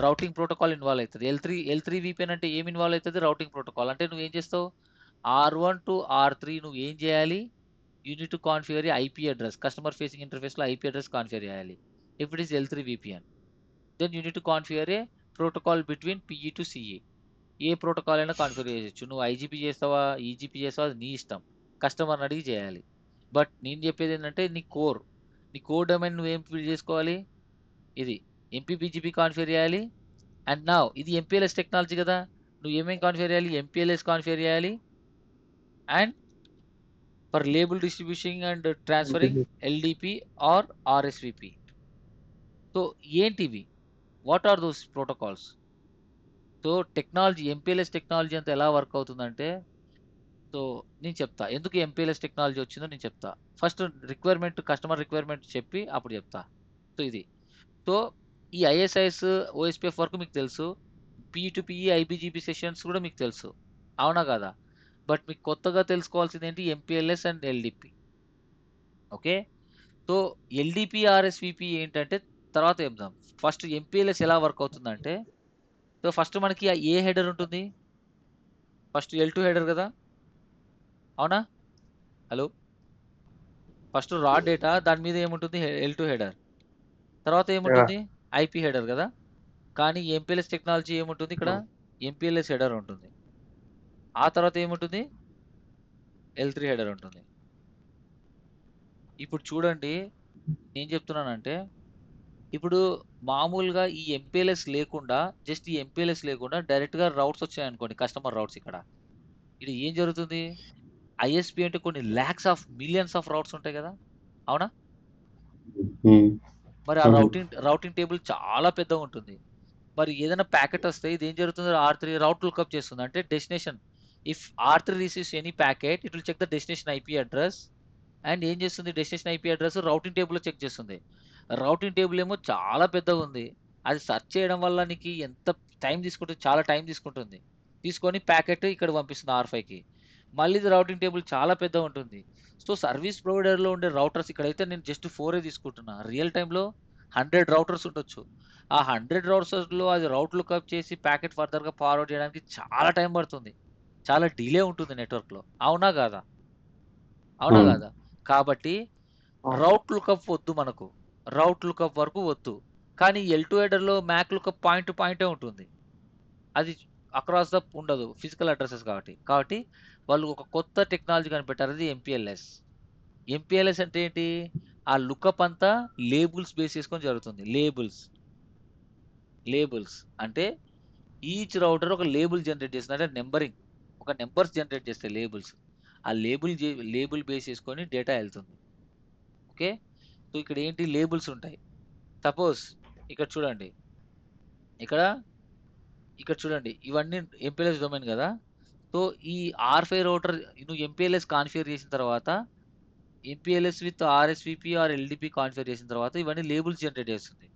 రౌటింగ్ ప్రోటోకాల్ ఇన్వాల్వ్ అవుతుంది. ఎల్ త్రీ వీపీఎన్ అంటే ఏం ఇన్వాల్వ్ అవుతుంది? Routing protocol. అంటే నువ్వు ఏం చేస్తావు? R1 to R3 నువ్వు ఏం చేయాలి? You need to configure IP address, customer facing ఇంటర్ఫేస్లో ఐపీ అడ్రస్ కాన్ఫిగర్ చేయాలి. If it is L3 VPN, then you need to configure a protocol between PE to CE. ఏ ప్రోటోకాల్ అయినా కాన్ఫిగర్ చేయొచ్చు. నువ్వు ఐజీపీ చేస్తావా, ఈజీపీ చేస్తావా, అది నీ ఇష్టం. కస్టమర్ని అడిగి చేయాలి. బట్ నేను చెప్పేది ఏంటంటే నీ కోర్ డొమైన్ నువ్వేం ఫిల్ చేసుకోవాలి? ఇది ఎంపీ బీజీపీ కాన్ఫిగర్ చేయాలి. అండ్ నా ఇది ఎంపీఎల్ఎస్ టెక్నాలజీ కదా, నువ్వు ఏమేమి కాన్ఫిగర్ చేయాలి? ఎంపీఎల్ఎస్ కాన్ఫిగర్ చేయాలి. And for label distribution and transferring LDP or RSVP. So ఏంటివి? What are those protocols? So technology, MPLS technology అంతా ఎలా వర్క్ అవుతుందంటే, సో నేను చెప్తా ఎందుకు ఎంపీఎల్ఎస్ టెక్నాలజీ వచ్చిందో నేను చెప్తా. ఫస్ట్ కస్టమర్ రిక్వైర్మెంట్ చెప్పి అప్పుడు చెప్తా. సో ఇది. సో ఈ ఐఎస్ఐఎస్ ఓఎస్పిఎఫ్ వరకు మీకు తెలుసు. పిఈ ఐబీజీపీ సెషన్స్ కూడా మీకు తెలుసు, అవునా కదా? బట్ మీకు కొత్తగా తెలుసుకోవాల్సింది ఏంటి? MPLS and LDP. Okay, so LDP RSVP ఏంటంటే తర్వాత చెప్దాం. ఫస్ట్ ఎంపీఎల్ఎస్ ఎలా వర్క్ అవుతుందంటే, సో ఫస్ట్ మనకి ఏ హెడర్ ఉంటుంది? ఫస్ట్ L2 హెడర్ కదా, అవునా? హలో, ఫస్ట్ రా డేటా దాని మీద ఏముంటుంది? L2 header. తర్వాత Yeah. ఏముంటుంది? ఐపీ హెడర్ కదా. కానీ ఎంపీఎల్ఎస్ టెక్నాలజీ ఏముంటుంది ఇక్కడ? ఎంపీఎల్ఎస్ హెడర్ ఉంటుంది. ఆ తర్వాత ఏముంటుంది? L3 హెడర్ ఉంటుంది. ఇప్పుడు చూడండి, నేను చెప్తున్నానంటే, ఇప్పుడు మామూలుగా ఈ ఎంపీఎల్ఎస్ లేకుండా, జస్ట్ ఈ ఎంపీఎల్ఎస్ లేకుండా డైరెక్ట్గా రౌట్స్ వచ్చాయనుకోండి, కస్టమర్ రౌట్స్. ఇక్కడ ఇది ఏం జరుగుతుంది? ఐఎస్పి అంటే కొన్ని lakhs of millions of routes ఉంటాయి కదా, అవునా? మరి ఆ రౌటింగ్ టేబుల్ చాలా పెద్దగా ఉంటుంది. మరి ఏదైనా ప్యాకెట్ వస్తే ఇది ఏం జరుగుతుంది? R3 రౌట్ లుక్అప్ చేస్తుంది. అంటే destination, if R3 receives any packet, it will check the destination IP address. And ఏం చేస్తుంది? డెస్టినేషన్ ఐపీ అడ్రస్ రౌటింగ్ టేబుల్లో చెక్ చేస్తుంది. రౌటింగ్ టేబుల్ ఏమో చాలా పెద్దగా ఉంది. అది సెర్చ్ చేయడం వల్ల నీకు ఎంత టైం తీసుకుంటుంది? చాలా టైం తీసుకుంటుంది. తీసుకొని ప్యాకెట్ ఇక్కడ పంపిస్తుంది R5కి. మళ్ళీ ఇది రౌటింగ్ టేబుల్ చాలా పెద్దగా ఉంటుంది. సో సర్వీస్ ప్రొవైడర్లో ఉండే రౌటర్స్, ఇక్కడైతే నేను జస్ట్ 4 తీసుకుంటున్నా. రియల్ టైంలో 100 రౌటర్స్ ఉండొచ్చు. ఆ 100 రౌటర్స్లో అది రౌట్ లుక్అప్ చేసి ప్యాకెట్ ఫర్దర్గా ఫార్వర్డ్ చేయడానికి చాలా టైం పడుతుంది. చాలా డిలే ఉంటుంది నెట్వర్క్లో, అవునా కాదా? అవునా కాదా? కాబట్టి రౌట్ లుకప్ వద్దు మనకు. రౌట్ లుకప్ వరకు వద్దు. కానీ L2 హెడర్లో మ్యాక్ లుకప్ పాయింట్ టు పాయింటే ఉంటుంది. అది అక్రాస్ ద ఉండదు, ఫిజికల్ అడ్రసెస్ కాబట్టి వాళ్ళు ఒక కొత్త టెక్నాలజీ కనిపెట్టారు, అది ఎంపీఎల్ఎస్. ఎంపీఎల్ఎస్ అంటే ఏంటి? ఆ లుకప్ అంతా లేబుల్స్ బేస్ చేసుకొని జరుగుతుంది. లేబుల్స్ అంటే ఈచ్ రౌటర్ ఒక లేబుల్ జనరేట్ చేస్తుంది. అంటే నెంబరింగ్, ఒక నెంబర్స్ జనరేట్ చేస్తాయి లేబుల్స్. ఆ లేబుల్ బేస్ చేసుకొని డేటా వెళ్తుంది. ఓకే, సో ఇక్కడ ఏంటి? లేబుల్స్ ఉంటాయి. సపోజ్ ఇక్కడ చూడండి, ఇక్కడ ఇక్కడ చూడండి, ఇవన్నీ ఎంపీఎల్ఎస్ డొమైన్ కదా. సో ఈ R5 రౌటర్ నువ్వు ఎంపీఎల్ఎస్ కాన్ఫిగర్ చేసిన తర్వాత, MPLS with RSVP or LDP configure చేసిన తర్వాత ఇవన్నీ లేబుల్స్ జనరేట్ చేస్తుంది.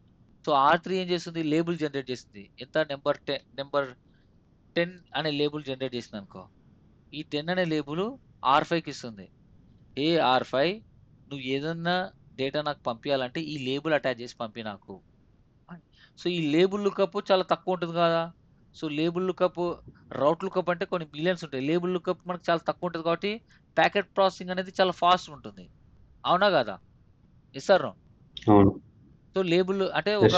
సో R3 ఏం చేస్తుంది? లేబుల్ జనరేట్ చేస్తుంది. ఎంత? నెంబర్ 10 అనే లేబుల్ జనరేట్ చేసింది అనుకో. ఈ 10 అనే లేబుల్ R5కి ఇస్తుంది. ఏ R5 నువ్వు ఏదన్నా డేటా నాకు పంపియాలంటే ఈ లేబుల్ అటాచ్ చేసి పంపి నాకు అని. సో ఈ లేబుల్ లుకప్ చాలా తక్కువ ఉంటుంది కదా. సో లేబుల్ లుకప్, రౌట్ లుకప్ అంటే కొన్ని మిలియన్స్ ఉంటాయి. లేబుల్ లుకప్ మనకు చాలా తక్కువ ఉంటుంది కాబట్టి ప్యాకెట్ ప్రాసెసింగ్ అనేది చాలా ఫాస్ట్ ఉంటుంది. అవునా కదా? Yes sir. అవును. సో లేబుల్ అంటే ఎస్.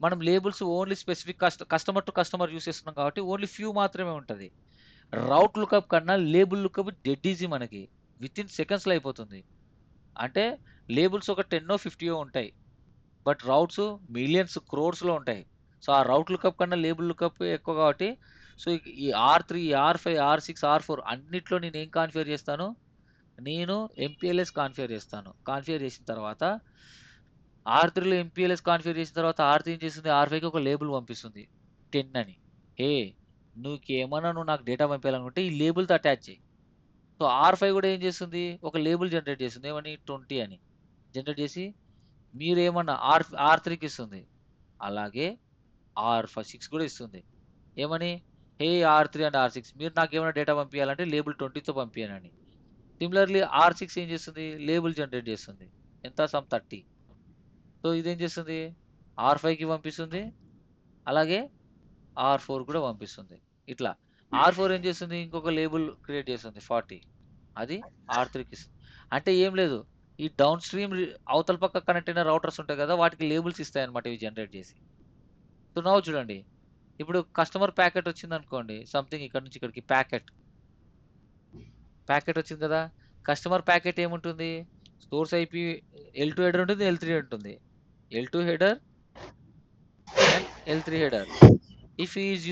మనం labels only specific customer to customer use చేస్తున్నాం కాబట్టి ఓన్లీ ఫ్యూ మాత్రమే ఉంటది. రౌట్ లుకప్ కన్నా లేబుల్ లుకప్ డెడ్ ఈజీ మనకి. వితిన్ సెకండ్స్‌లో అయిపోతుంది. అంటే లేబుల్స్ ఒక 10 50 ఉంటాయి. బట్ రౌట్స్ మిలియన్స్, క్రోర్స్‌లో ఉంటాయి. సో ఆ రౌట్ లుకప్ కన్నా లేబుల్ లుకప్ ఎక్కువ కాబట్టి సో ఈ ఆర్3, ఆర్5, ఆర్6, ఆర్4 అన్నిట్లో నేనేం కాన్ఫిగర్ చేస్తాను? నేను ఎంపీఎల్ఎస్ కాన్ఫిగర్ చేస్తాను. కాన్ఫిగర్ చేసిన తర్వాత ఆర్3లో ఎంపీఎల్ఎస్ కాన్ఫిగర్ చేసిన తర్వాత ఆర్3 ఏం చేస్తుంది? ఆర్5కి ఒక లేబుల్ పంపిస్తుంది 10 అని. ఏ నువ్వు నాకు డేటా పంపించాలనుకుంటే ఈ లేబుల్‌తో అటాచ్ చెయి. సో ఆర్5 కూడా ఏం చేస్తుంది? ఒక లేబుల్ జనరేట్ చేస్తుంది. ఏమని? 20 అని. జనరేట్ చేసి మీరేమన్నా ఆర్3కి ఇస్తుంది. అలాగే ఆర్6 కూడా ఇస్తుంది. ఏమని? హే ఆర్3 అండ్ ఆర్6 మీరు నాకేమైనా డేటా పంపియాలంటే లేబుల్ 20తో పంపియనని. సిమిలర్‌లీ ఆర్6 ఏం చేస్తుంది? లేబుల్ జనరేట్ చేస్తుంది. ఎంత? సమ్ 30. సో ఇదేం చేస్తుంది? ఆర్5కి పంపిస్తుంది. అలాగే ఆర్4 కూడా పంపిస్తుంది. ఇట్లా. ఆర్4 ఏం చేస్తుంది? ఇంకొక లేబుల్ క్రియేట్ చేస్తుంది 40. అది ఆర్3కి ఇస్తుంది. అంటే ఏం లేదు. ఈ డౌన్ స్ట్రీమ్ అవతల పక్క కనెక్ట్ అయిన రౌటర్స్ ఉంటాయి కదా! వాటికి లేబుల్స్ ఇస్తాయన్నమాట ఇవి జనరేట్ చేసి. సో నౌ చూడండి. ఇప్పుడు కస్టమర్ ప్యాకెట్ వచ్చిందనుకోండి. సంథింగ్ ఇక్కడ నుంచి ఇక్కడికి ప్యాకెట్ వచ్చింది కదా! కస్టమర్ ప్యాకెట్ ఏముంటుంది? సోర్స్ ఐపీ ఎల్2 హెడర్ ఉంటుంది. ఎల్3 ఉంటుంది. L2 header and L3 header. If he is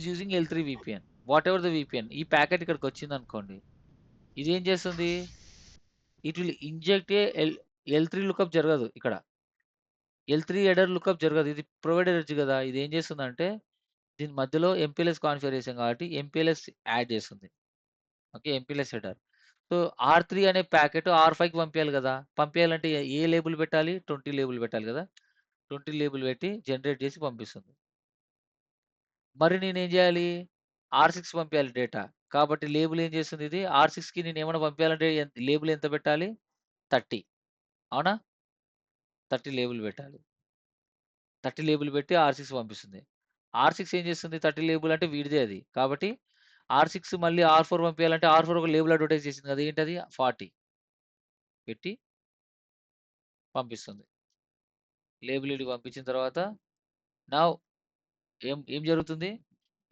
using L3 VPN, whatever the VPN, ఈ ప్యాకెట్ ఇక్కడికి వచ్చిందనుకోండి. ఇదేం చేస్తుంది? It will inject L3 lookup జరగదు ఇక్కడ. ఎల్3 హెడర్ లుకప్ జరగదు. ఇది ప్రొవైడర్ ఎడ్జ్ కదా! ఇది ఏం చేస్తుందంటే దీని మధ్యలో ఎంపీఎల్ఎస్ కాన్ఫిగర్ చేసాం కాబట్టి ఎంపీఎల్ఎస్ యాడ్ చేస్తుంది. ఓకే. MPLS header. సో ఆర్3 అనే ప్యాకెట్ ఆర్5కి పంపియాలి కదా! పంపియాలంటే ఏ లేబుల్ పెట్టాలి? 20 లేబుల్ పెట్టాలి కదా! 20 లేబుల్ పెట్టి జనరేట్ చేసి పంపిస్తుంది. మరి నేనేం జేయాలి? ఆర్6 పంపియాలి డేటా. కాబట్టి లేబుల్ ఏం చేస్తుంది ఇది? ఆర్6కి నేనేమన్నా పంపియాలంటే లేబుల్ ఎంత పెట్టాలి? 30. అవునా? 30 లేబుల్ పెట్టాలి. 30 లేబుల్ పెట్టి ఆర్6 పంపిస్తుంది. ఆర్6 ఏం చేస్తుంది? 30 లేబుల్ అంటే వీడిదే అది. కాబట్టి ఆర్6 మళ్ళీ ఆర్4 పంపియాలంటే ఆర్4 ఒక లేబుల్ అడ్వర్టైజ్ చేసింది కదా! ఏంటది? 40 పెట్టి పంపిస్తుంది. లేబుల్ ఈడికి పంపించిన తర్వాత నౌ ఏం ఏం జరుగుతుంది?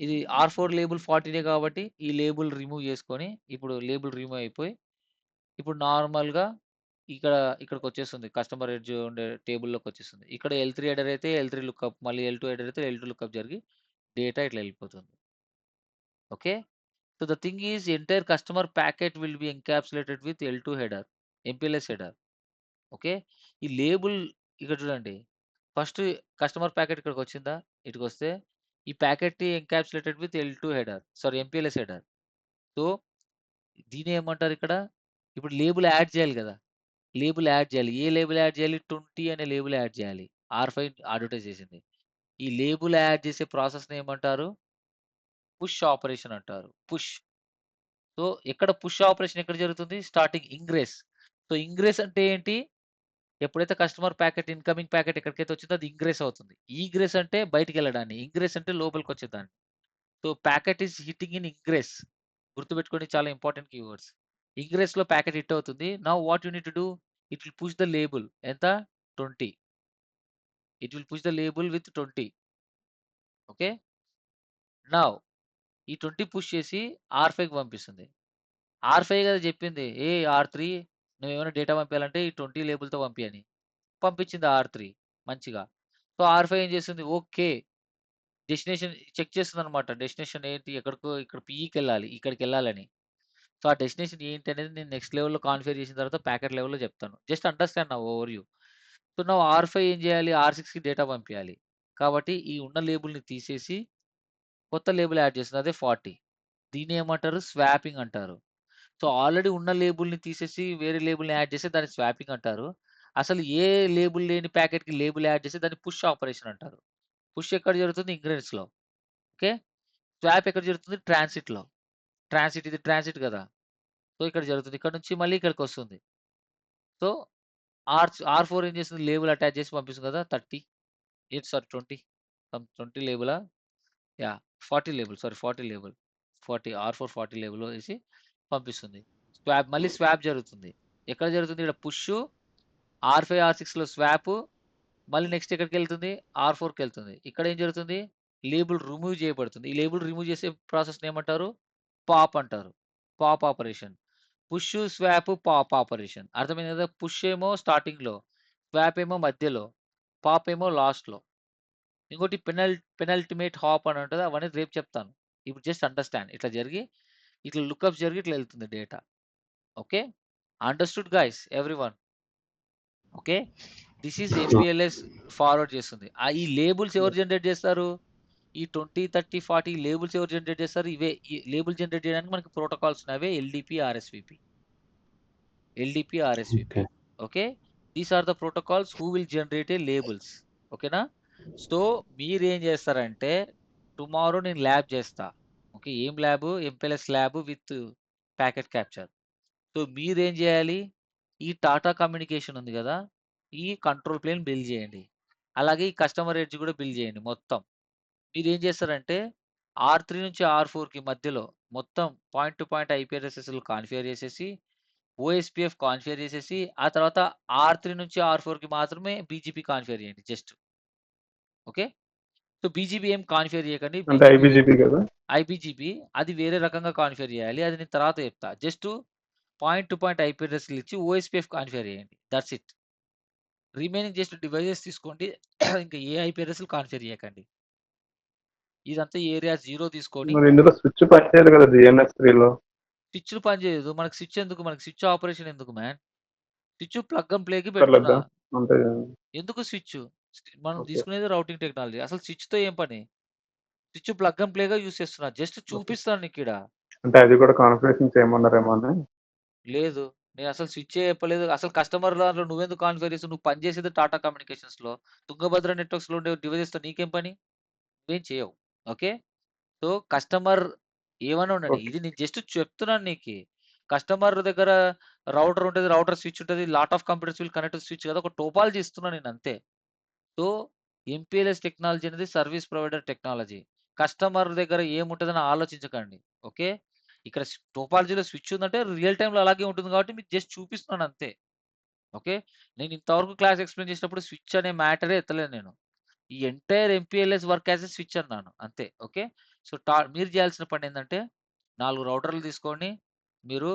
ఇది ఆర్4 లేబుల్ 40నే కాబట్టి ఈ లేబుల్ రిమూవ్ చేసుకొని ఇప్పుడు లేబుల్ రిమూవ్ అయిపోయి ఇప్పుడు నార్మల్‌గా ఇక్కడ ఇక్కడికొచ్చేస్తుంది. కస్టమర్ ఎడ్జ్ ఉండే టేబుల్‌లోకొచ్చేస్తుంది. ఇక్కడ ఎల్3 హెడర్ అయితే ఎల్3 లుకప్, మళ్ళీ ఎల్2 హెడర్ అయితే ఎల్2 లుకప్ జరిగి డేటా ఇట్లా ఎళ్ళిపోతుంది. Okay. So, the thing is entire customer packet will be encapsulated with L2 header, MPLS header. Okay. ఈ లేబుల్ ఇక్కడ చూడండి. ఫస్ట్ కస్టమర్ ప్యాకెట్ ఇక్కడికొచ్చిందా? ఇటుకొస్తే ఈ packet encapsulated with L2 header, sorry MPLS header. So, దీన్నేమంటారిక్కడ? ఇప్పుడు లేబుల్ యాడ్ చేయాలి గదా! లేబుల్ యాడ్ చేయాలి. ఏ లేబుల్ యాడ్ చేయాలి? 20 అనే లేబుల్ యాడ్ చేయాలి. ఆర్5 అడ్వర్టైజ్ చేసింది. ఈ లేబుల్ యాడ్ చేసే ప్రాసెస్‌ని ఏమంటారు? పుష్ ఆపరేషన్ అంటారు. పుష్. సో, పుష్ ఆపరేషన్ ఎక్కడ జరుగుతుంది? Starting ingress. సో, ఇంగ్రెస్ అంటే ఏంటి? ఎప్పుడైతే కస్టమర్ ప్యాకెట్ ఇన్‌కమింగ్ ప్యాకెట్ ఎక్కడికైతే వచ్చిందో అది ఇంగ్రెస్ అవుతుంది. ఈగ్రెస్ అంటే బయటికెళ్ళడాన్ని. ఇంగ్రెస్ అంటే లోపలికొచ్చేదాన్ని. So, packet is hitting in ingress. గుర్తుపెట్టుకోండి, చాలా ఇంపార్టెంట్ కీవర్డ్స్. ఇంగ్రెస్‌లో ప్యాకెట్ హిట్ అవుతుంది. Now what you need to do? It will push the label. ఎంత? 20. It will push the label with 20. Okay. Now ఈ 20 పుష్ చేసి ఆర్5కి పంపిస్తుంది. ఆర్5 కదా చెప్పింది. ఏ ఆర్3 నువ్వేమైనా డేటా పంపియాలంటే ఈ 20 లేబుల్‌తో పంపియని. పంపించింది ఆర్3 మంచిగా. సో, ఆర్5 ఏం చేస్తుంది? ఓకే. డెస్టినేషన్ చెక్ చేస్తుందన్నమాట. డెస్టినేషన్ ఏంటి? ఎక్కడికో ఇక్కడ పీఈకెళ్ళాలి. ఇక్కడికెళ్ళాలని. సో, ఆ డెస్టినేషన్ ఏంటి అనేది నేను నెక్స్ట్ లెవెల్‌లో కాన్ఫిగర్ చేసిన తర్వాత ప్యాకెట్ లెవెల్‌లో చెప్తాను. Just understand now overview. So, now R5 ఏం చేయాలి? ఆర్6కి డేటా పంపియాలి. కాబట్టి ఈ ఉన్న లేబుల్‌ని తీసేసి కొత్త లేబుల్ యాడ్ చేస్తుంది. అదే 40. దీన్నేమంటారు? స్వాపింగ్ అంటారు. సో, ఆల్రెడీ ఉన్న లేబుల్‌ని తీసేసి వేరే లేబుల్‌ని యాడ్ చేస్తే దాన్ని స్వాపింగ్ అంటారు. అసలు ఏ లేబుల్ లేని ప్యాకెట్‌కి లేబుల్ యాడ్ చేస్తే దాన్ని పుష్ ఆపరేషన్ అంటారు. పుష్ ఎక్కడ జరుగుతుంది? ఇంగ్రీడియెంట్స్‌లో. ఓకే. స్వాప్ ఎక్కడ జరుగుతుంది? ట్రాన్సిట్‌లో. ఇది ట్రాన్సిట్ కదా! సో, ఇక్కడ జరుగుతుంది. ఇక్కడ నుంచి మళ్ళీ ఇక్కడికొస్తుంది. సో R4 ఏం చేస్తుంది? లేబుల్ అటాచ్ చేసి పంపిస్తుంది కదా! 30 సారీ 20 20 లేబులా? Yeah! 40 label sorry 40 label. 40 R4 40 label వేసి పంపిస్తుంది. మళ్ళీ స్వాప్ జరుగుతుంది. ఎక్కడ జరుగుతుంది? ఇక్కడ పుష్ R5, R6లో స్వాప్ మళ్ళీ నెక్స్ట్ ఎక్కడికెళ్తుంది? R4కెళ్తుంది. ఇక్కడ ఏం జరుగుతుంది? లేబుల్ రిమూవ్ చేయబడుతుంది. ఈ లేబుల్ రిమూవ్ చేసే ప్రాసెస్‌ని ఏమంటారు? పాప్ అంటారు. Pop operation. Push, swap, pop operation. అర్థమైంది కదా! పుష్ ఏమో స్టార్టింగ్‌లో, స్వాప్ ఏమో మధ్యలో, పాప్ ఏమో లాస్ట్‌లో. ఇంకోటి పెనల్టిమేట్ హాప్ అని ఉంటది. అవన్నీ రేపు చెప్తాను. ఇప్పుడు జస్ట్ అండర్‌స్టాండ్. ఇట్లా జరిగి, ఇట్లా లుకప్స్ జరిగి ఇట్లా ఎళ్తుంది data. Okay. Understood guys everyone. Okay. This is MPLS forward చేస్తుంది. ఈ లేబుల్స్ ఎవరు జనరేట్ చేస్తారు? ఈ 20, 30, 40 లేబుల్స్ ఎవరు జనరేట్ చేస్తారు? ఇవే. ఈ లేబుల్ జనరేట్ చేయడానికి మనకి ప్రోటోకాల్స్ ఉన్నవే LDP, RSVP. LDP, RSVP. Okay. Okay. These are the protocols who will generate a labels. ఓకేనా? సో మీరేం చేస్తారంటే టుమారో నేను ల్యాబ్ చేస్తా. ఓకే. ఏం lab? MPLS lab with packet capture. So మీరేం చేయాలి? ఈ టాటా కమ్యూనికేషన్ ఉంది కదా! ఈ కంట్రోల్ ప్లేన్ బిల్డ్ చేయండి. అలాగే ఈ కస్టమర్ ఎడ్జ్ కూడా బిల్డ్ చేయండి మొత్తం. మీరేం చేస్తారంటే R3 నుంచి R4కి మధ్యలో మొత్తం పాయింట్ టు పాయింట్ ఐపీ అడ్రెసెస్‌లు కాన్ఫిగర్ చేసేసి, ఓఎస్పీఎఫ్ కాన్ఫిగర్ చేసేసి, ఆ తర్వాత R3 నుంచి R4కి మాత్రమే బీజీపీ కాన్ఫిగర్ చేయండి జస్ట్. ఓకే. సో బీజీపీ ఏం కాన్ఫిగర్ చేయకండి. అంటే ఐబీజీపీ కదా? ఐబీజీపీ అది వేరే రకంగా కాన్ఫిగర్ చేయాలి. అది నేను తర్వాత చెప్తా. Just point to point IP అడ్రెస్‌లు ఇచ్చి ఓఎస్పీఎఫ్ కాన్ఫిగర్ చేయండి. That's it. Remaining just devices తీసుకోండి. ఇంకా ఏ ఐపీ అడ్రెస్‌లు కాన్ఫిగర్ చేయకండి. ఇదంతా ఏరియా 0 తీసుకొని మరి ఇందులో స్విచ్ పనిచేయదు కదా DNS3లో? స్విచ్‌లు పనిచేయదు. మనకు స్విచ్ ఎందుకు? మనకు స్విచ్ ఆపరేషన్ ఎందుకు మ్యాన్? స్విచ్ ప్లగ్ అండ్ ప్లేకి పెడుతున్నా. అక్కర్లేదా? అంటే ఎందుకు స్విచ్? మనం ఓకే. తీసుకునేది రౌటింగ్ టెక్నాలజీ. అసలు స్విచ్‌తో ఏం పని? స్విచ్ ప్లగ్ అండ్ ప్లేగా యూజ్ చేస్తున్నా. Just okay. చూపిస్తాను నీకీడ. అంటే అది కూడా కాన్ఫిగరేషన్ చేయమన్నారేమో అని. లేదు. నేను అసలు స్విచ్చే చెప్పలేదు. అసలు కస్టమర్ దాంట్లో నువ్వెందుకు కాన్ఫిగర్ చేస్తావు? నువ్వు పని చేసేది టాటా కమ్యూనికేషన్స్‌లో. తుంగభద్ర నెట్వర్క్స్‌లో ఉండే డివైసెస్‌తో నీకేం పని? నువ్వేం చేయవు. ఓకే. సో, కస్టమర్ ఏమన్నా ఉండని. ఓకే. ఇది నేను జస్ట్ చెప్తున్నాను నీకి. కస్టమర్ దగ్గర రౌటర్ ఉంటది. రౌటర్ స్విచ్ ఉంటది. Lot of computers will connect to switch కదా! ఒక టోపాలజీ ఇస్తున్నా నేనంతే. సో, ఎంపీఎల్ఎస్ టెక్నాలజీ అనేది సర్వీస్ ప్రొవైడర్ టెక్నాలజీ. కస్టమర్ దగ్గర ఏముంటదని ఆలోచించకండి. ఓకే. ఇక్కడ టోపాలజీలో స్విచ్ ఉందంటే రియల్ టైమ్‌లో అలాగే ఉంటుంది కాబట్టి మీకు జస్ట్ చూపిస్తున్నాను అంతే. ఓకే. నేను ఇంతవరకు క్లాస్ ఎక్స్‌ప్లెయిన్ చేసినప్పుడు స్విచ్ అనే మ్యాటరే ఎత్తలేదు నేను. ఈ entire MPLS work as a switch అన్నాను. అంతే. ఓకే. సో, మీరు చేయాల్సిన పనేందంటే 4 రౌటర్లు తీసుకొని మీరు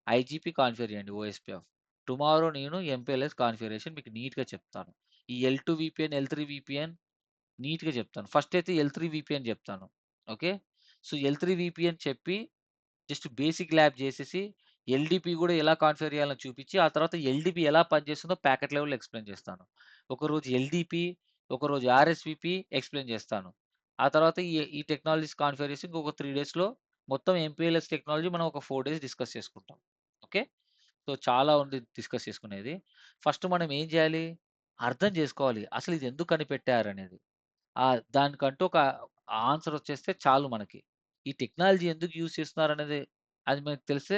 ఐజీపీ కాన్ఫిగర్ చేయండి ఓఎస్పీఎఫ్. టుమారో నేను ఎంపీఎల్ఎస్ కాన్ఫిగరేషన్ మీకు నీట్‌గా చెప్తాను. ఈ L2 వీపీఎన్, L3 వీపీఎన్ నీట్‌గా చెప్తాను. ఫస్ట్ అయితే L3 వీపీఎన్ చెప్తాను. ఓకే. సో, L3 వీపీఎన్ చెప్పి జస్ట్ బేసిక్ ల్యాబ్ చేసేసి ఎల్‌డిపి కూడా ఎలా కాన్ఫిగర్ చేయాలో చూపించి, ఆ తర్వాత ఎల్‌డిపి ఎలా పనిచేస్తుందో ప్యాకెట్ లెవెల్‌లో ఎక్స్‌ప్లెయిన్ చేస్తాను. ఒకరోజు ఎల్‌డిపి, ఒకరోజు ఆర్ఎస్‌విపి ఎక్స్‌ప్లెయిన్ చేస్తాను. ఆ తర్వాత ఈ టెక్నాలజీస్ కాన్ఫిగర్ చేసి ఇంకొక 3 డేస్‌లో మొత్తం ఎంపీఎల్ఎస్ టెక్నాలజీ మనం ఒక 4 డేస్ డిస్కస్ చేసుకుంటాం. ఓకే. సో, చాలా ఉంది డిస్కస్ చేసుకునేది. ఫస్ట్ మనం ఏం చేయాలి? అర్థం చేసుకోవాలి. అసలు ఇది ఎందుకు కనిపెట్టారనేది. దానికంటూ ఒక ఆన్సర్ వచ్చేస్తే చాలు మనకి. ఈ టెక్నాలజీ ఎందుకు యూజ్ చేస్తున్నారనేది అది మనకు తెలిస్తే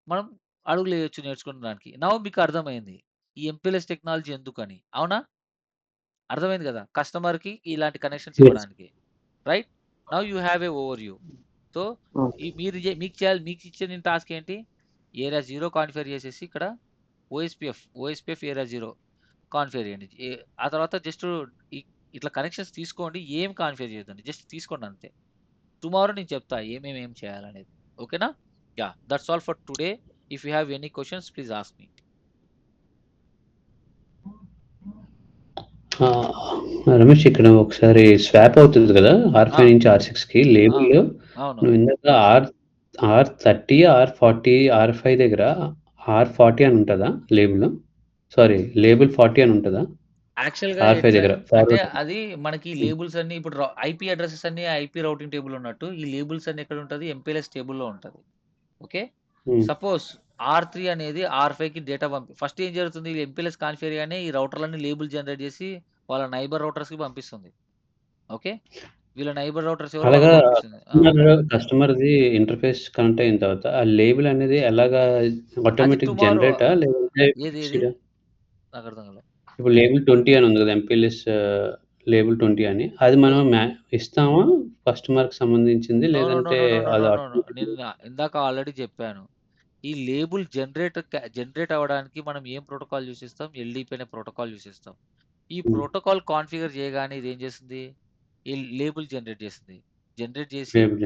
మనం అడుగులేయొచ్చు నేర్చుకోవడానికి. నౌ మీకు అర్థమైంది. ఈ ఎంపీఎల్ఎస్ టెక్నాలజీ ఎందుకని. అవునా? అర్థమైంది గదా! కస్టమర్‌కి ఇలాంటి కనెక్షన్స్ యెస్. ఇవ్వడానికి. Right? Now you have a overview. So, okay. మీకు ఇచ్చిన టాస్క్ ఏంటి? ఏరియా 0 కాన్ఫిగర్ చేసేసి ఇక్కడ ఓఎస్పీఎఫ్ ఏరియా 0 కాన్ఫిగర్ చేయండి. ఆ తర్వాత జస్ట్ ఇ ఇట్లా కనెక్షన్స్ తీసుకోండి. ఏం కాన్ఫిగర్ చేయొద్దండి. జస్ట్ తీసుకోండి అంతే. టుమారో నేను చెప్తా ఏం చేయాలనేది. ఓకేనా? Yeah! That's all for today. If you have any questions please ask me. ఆ! రమేష్ ఇక్కడ ఒకసారి స్వాప్ అవుతుంది కదా! ఆ! R5 నుంచి R6కి ఆ! లేబుల్ అవును. నువ్వు ఇందాక R30, R40, R5 దగ్గర R40 అని ఉంటదా లేబుల్? సారీ లేబుల్ 40 అని ఉంటదా? యాక్చువల్‌గా R5 ఎట్లా దగ్గర అంటే ఫార్వర్డ్. అది మనకి హ్మ్. లేబుల్స్ అన్నీ ఇప్పుడు ఐపీ అడ్రెసెస్ అన్నీ ఐపీ రౌటింగ్ టేబుల్ ఉన్నట్టు ఈ లేబుల్స్ అన్నీ ఎక్కడ ఉంటది? ఎంపీఎల్ఎస్ టేబుల్‌లో ఉంటది. ఓకే. హ్మ్. సపోజ్ R3 అనేది R5కి డేటా ఫస్ట్ ఏం జరుగుతుంది? ఈ ఎంపీఎల్ఎస్ కాన్ఫిగర్ గానే ఈ రౌటర్‌లన్నీ లేబుల్ జనరేట్ చేసి వాళ్ళ నైబర్ రౌటర్స్‌కి పంపిస్తుంది. ఓకే. వీళ్ళ నైబర్ రౌటర్స్ ఎవరో అలాగా వాళ్ళకి పంపిస్తుంది. కస్టమర్‌ది ఇంటర్ఫేస్ కనెక్ట్ అయిన తర్వాత, ఆ లేబుల్ అనేది ఎలాగా అది ఆటోమేటిక్ టుమారో జనరేటా? లేదంటే ఏది ఫిక్స్‌డా? నాకు అర్థం కాలే. ఇప్పుడు లేబుల్ 20 అని ఉంది కదా! ఎంపీఎల్ఎస్ లేబుల్ 20 అని. అది మనం ఇస్తామా కస్టమర్‌కి సంబంధించింది? నో నో నో లేదంటే నో నో నో అది నో నో నో. ఆటోమేటిక్‌గా ఇందాక ఆల్రెడీ చెప్పాను. ఈ లేబుల్ జనరేట్ అవ్వడానికి మనం ఏం ప్రోటోకాల్ యూస్ చేస్తాం? ఎల్‌డిపి అనే ప్రోటోకాల్ యూస్ చేస్తాం. ఈ హ్మ్. ప్రోటోకాల్ కాన్ఫిగర్ చేయగానే ఇది ఏం చేస్తుంది? ఈ లేబుల్ జనరేట్ చేస్తుంది. జనరేట్ చేసి లేబుల్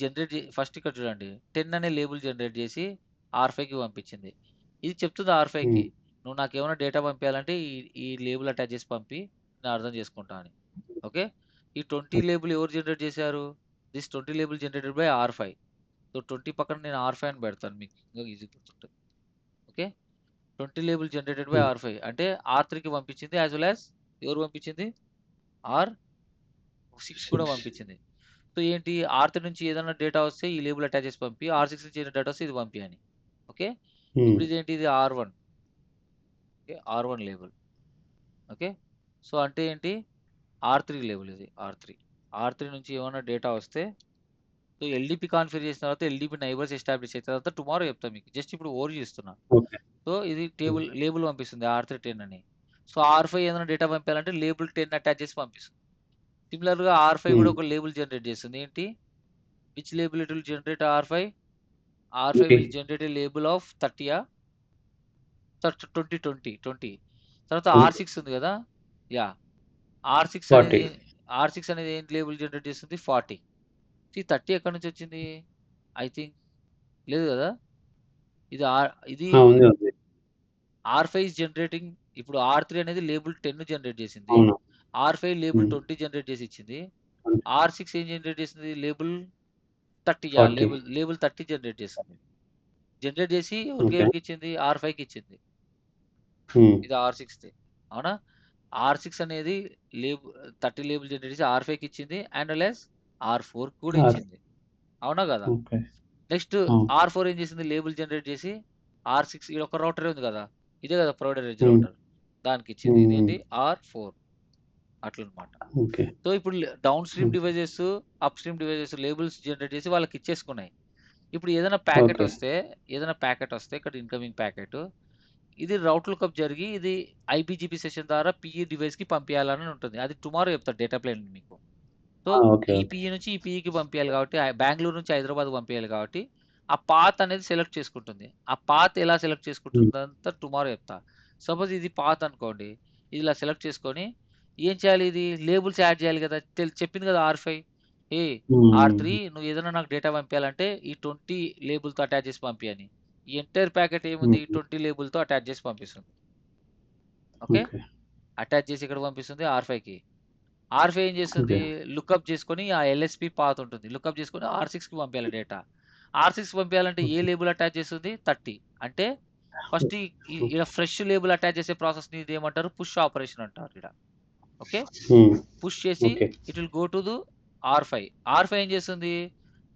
జనరేట్ ఇది ఫస్ట్ ఇక్కడ చూడండి 10 అనే లేబుల్ జనరేట్ చేసి R5కి పంపించింది. ఇది చెప్తుంది హ్మ్. R5కి నువ్వు నాకేమైనా డేటా పంపించాలంటే ఈ లేబుల్ అటాచ్ చేసి పంపి నేను అర్థం చేసుకుంటా అని. ఓకే. ఈ 20 లేబుల్ ఎవరు జనరేట్ చేశారు? This 20 label generated by R5. So 20 పక్కన నేను R5 అని పెడతాను మీకు ఇంకా ఈజీ గుర్తుంటుంది. ఓకే. 20 లేబుల్ జనరేటెడ్ బై హ్మ్. R5 అంటే R3కి పంపించింది యాజ్ వెల్ యాజ్ ఎవరు పంపించింది? R6 కూడా 6 పంపించింది. సో ఏంటి R3 నుంచి ఏదైనా డేటా వస్తే ఈ లేబుల్ అటాచ్ చేసి పంపి, R6 నుంచి ఏదైనా డేటా వస్తే ఇది పంపి అని. ఓకే. హ్మ్. ఇప్పుడు ఇదేంటి ఇది R1. Okay. R1 label. Okay. So అంటే ఏంటి R3 లేబుల్ ఇది R3. R3 నుంచి ఏమైనా డేటా వస్తే సో ఎల్‌డిపి కాన్ఫిగర్ చేసిన తర్వాత ఎల్‌డిపి నైబర్స్ ఎస్టాబ్లిష్ అయిన తర్వాత టుమారో చెప్తా మీకు. జస్ట్ ఇప్పుడు ఓవర్ ఇస్తున్నా. ఓకే. సో ఇది హ్మ్. లేబుల్ పంపిస్తుంది R3 10 అని. సో R5 ఏదైనా డేటా పంపాలంటే లేబుల్ 10 అటాచ్ చేసి పంపిస్తుంది. సిమిలర్‌గా R5 కూడా హ్మ్. ఒక లేబుల్ జనరేట్ చేస్తుంది. ఏంటి? Which label it will generate R5? R5 20 will generate a label of 30 20 తర్వాత 20 R6 ఉంది కదా యా R6 అనేది 40 R6 అనేది ఏం లేబుల్ జనరేట్ చేస్తుంది 40 ఈ 30 ఎక్కడి నుంచి వచ్చింది ఐ థింక్ లేదు కదా ఇది ఉంది. ఉంది. R5 ఇస్ జనరేటింగ్ ఇప్పుడు R3 అనేది లేబుల్ 10 జనరేట్ చేసింది అవును. R5 లేబుల్ హ్మ్. 20 జనరేట్ చేసి ఇచ్చింది 20, R6 ఏం జనరేట్ చేసింది లేబుల్ 30 40 లేబుల్ 30 జనరేట్ చేసింది జనరేట్ చేసి ఎవరికి ఓకే. ఎవరికి ఇచ్చింది R5కి ఇచ్చింది హ్మ్. ఇది R6 అవునా R6 అనేది లేబుల్ 30 లేబుల్ జనరేట్ చేసి R5కి ఇచ్చింది అండ్ లెస్ R4 కూడా ఆర్ ఇచ్చింది అవునా కదా ఓకే. నెక్స్ట్ అవును. R4 ఏం చేసింది లేబుల్ జనరేట్ చేసి R6 ఇది ఒక రౌటర్ ఉంది కదా ఇదే కదా ప్రొవైడర్ ఎడ్జ్ హ్మ్. రౌటర్ దానికి ఇచ్చింది హ్మ్. హ్మ్. ఇదేంటి R4 అట్లనమాట ఓకే. సో ఇప్పుడు డౌన్ స్ట్రీమ్ హ్మ్. Devices up stream devices labels generate చేసి వాళ్ళకి ఇచ్చేసుకున్నాయి ఇప్పుడు ఏదైనా ప్యాకెట్ ఓకే. వస్తే ఇక్కడ ఇన్కమింగ్ ప్యాకెట్ ఇది రౌట్ లుకప్ జరిగి ఇది ఐపీజీపీ సెషన్ ద్వారా పిఈ డివైస్కి పంపించాలని ఉంటుంది అది టుమారో చెప్తారు డేటా ప్లేన్ మీకు సో ఓకే. ఈ ఓకే. పిఈ నుంచి ఈ పిఈకి పంపించాలి కాబట్టి బెంగళూరు నుంచి హైదరాబాద్ పంపించాలి కాబట్టి ఆ పాత్ అనేది సెలెక్ట్ చేసుకుంటుంది ఆ పాత్ ఎలా సెలెక్ట్ హ్మ్. చేసుకుంటుంది అంతా టుమారో చెప్తా సపోజ్ ఇది పాత్ అనుకోండి ఇది ఇలా సెలెక్ట్ చేసుకొని ఏం చేయాలి ఇది లేబుల్స్ యాడ్ చేయాలి కదా చెప్పింది కదా R5 ఏ R3 హ్మ్. నువ్వు ఏదైనా నాకు డేటా పంపించాలంటే ఈ 20 లేబుల్తో అటాచ్ చేసి పంపి అని ఈ ఎంటైర్ ప్యాకెట్ ఏముంది హ్మ్. 20 లేబుల్తో అటాచ్ చేసి పంపిస్తుంది ఓకే ఓకే. అటాచ్ చేసి ఇక్కడ పంపిస్తుంది R5కి R5 ఏం చేస్తుంది ఓకే. లుకప్ చేసుకొని ఆ ఎల్ఎస్పి పాత్ ఉంటుంది లుకప్ చేసుకొని R6కి పంపించాలి డేటా R6 పంపించాలంటే ఏ ఓకే. లేబుల్ అటాచ్ చేస్తుంది 30 అంటే ఫస్ట్ ఇక్కడ ఫ్రెష్ లేబుల్ అటాచ్ చేసే ప్రాసెస్ని ఇది ఏమంటారు పుష్ ఆపరేషన్ అంటారు ఇక్కడ ఓకే హ్మ్. పుష్ చేసి okay. It will go to the R5 ఏం చేస్తుంది